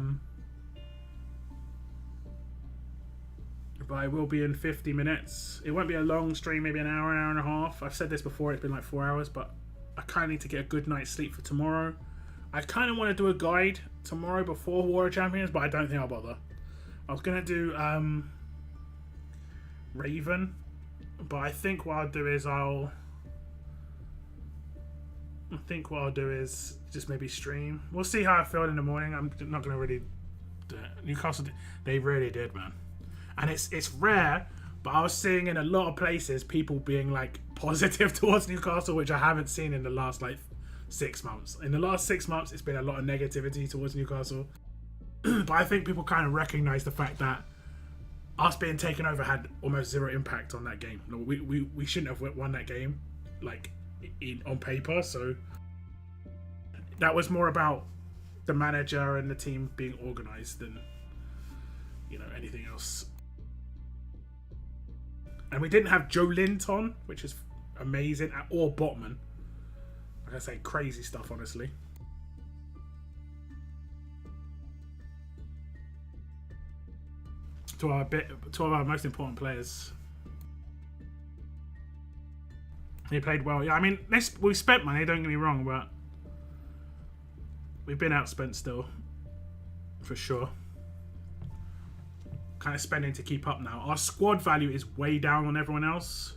I will be in 50 minutes. It won't be a long stream, maybe an hour, hour and a half. I've said this before, it's been like 4 hours, but I kind of need to get a good night's sleep for tomorrow. I kind of want to do a guide tomorrow before War of Champions, but I don't think I'll bother. I was going to do Raven, but I think what I'll do is just maybe stream. We'll see how I feel in the morning. I'm not going to really do it. Newcastle, they really did, man. And it's rare, but I was seeing in a lot of places people being like positive towards Newcastle, which I haven't seen in the last like 6 months. In the last 6 months, it's been a lot of negativity towards Newcastle. But I think people kind of recognize the fact that us being taken over had almost 0 impact on that game. We shouldn't have won that game, like on paper. So that was more about the manager and the team being organized than anything else. And we didn't have Joe Linton, which is amazing, or Botman. Like I say, crazy stuff, honestly. Two of our most important players. He played well. Yeah, I mean, we spent money, don't get me wrong, but we've been outspent still. For sure. Kind of spending to keep up now. Our squad value is way down on everyone else.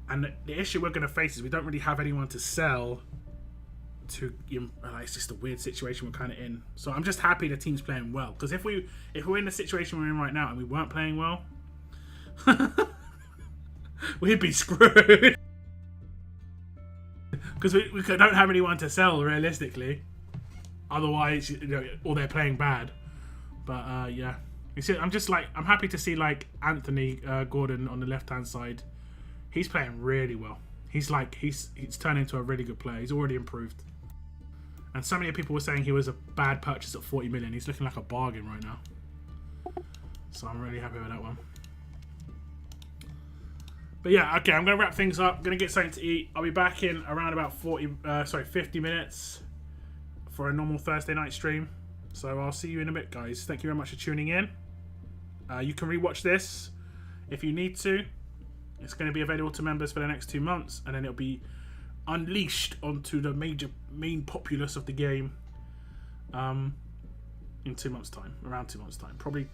And the issue we're going to face is we don't really have anyone to sell to. It's just a weird situation we're kind of in. So I'm just happy the team's playing well. Because if we're in the situation we're in right now and we weren't playing well, we'd be screwed. Because we don't have anyone to sell realistically. Otherwise, or they're playing bad. But yeah, you see, I'm happy to see like Anthony Gordon on the left-hand side. He's playing really well. He's turned into a really good player. He's already improved. And so many people were saying he was a bad purchase at 40 million. He's looking like a bargain right now. So I'm really happy with that one. But yeah, okay, I'm going to wrap things up. I'm going to get something to eat. I'll be back in around about 50 minutes for a normal Thursday night stream. So I'll see you in a bit, guys. Thank you very much for tuning in. You can rewatch this if you need to. It's going to be available to members for the next 2 months, and then it'll be unleashed onto the main populace of the game in 2 months' time, around 2 months' time. Probably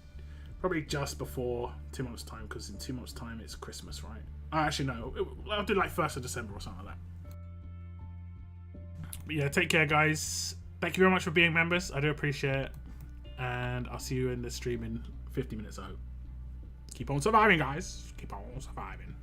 just before 2 months' time, because in 2 months' time it's Christmas, right? Actually, no. I'll do like 1st of December or something like that. But yeah, take care, guys. Thank you very much for being members. I do appreciate it. And I'll see you in the stream in 50 minutes, I hope. Keep on surviving, guys. Keep on surviving.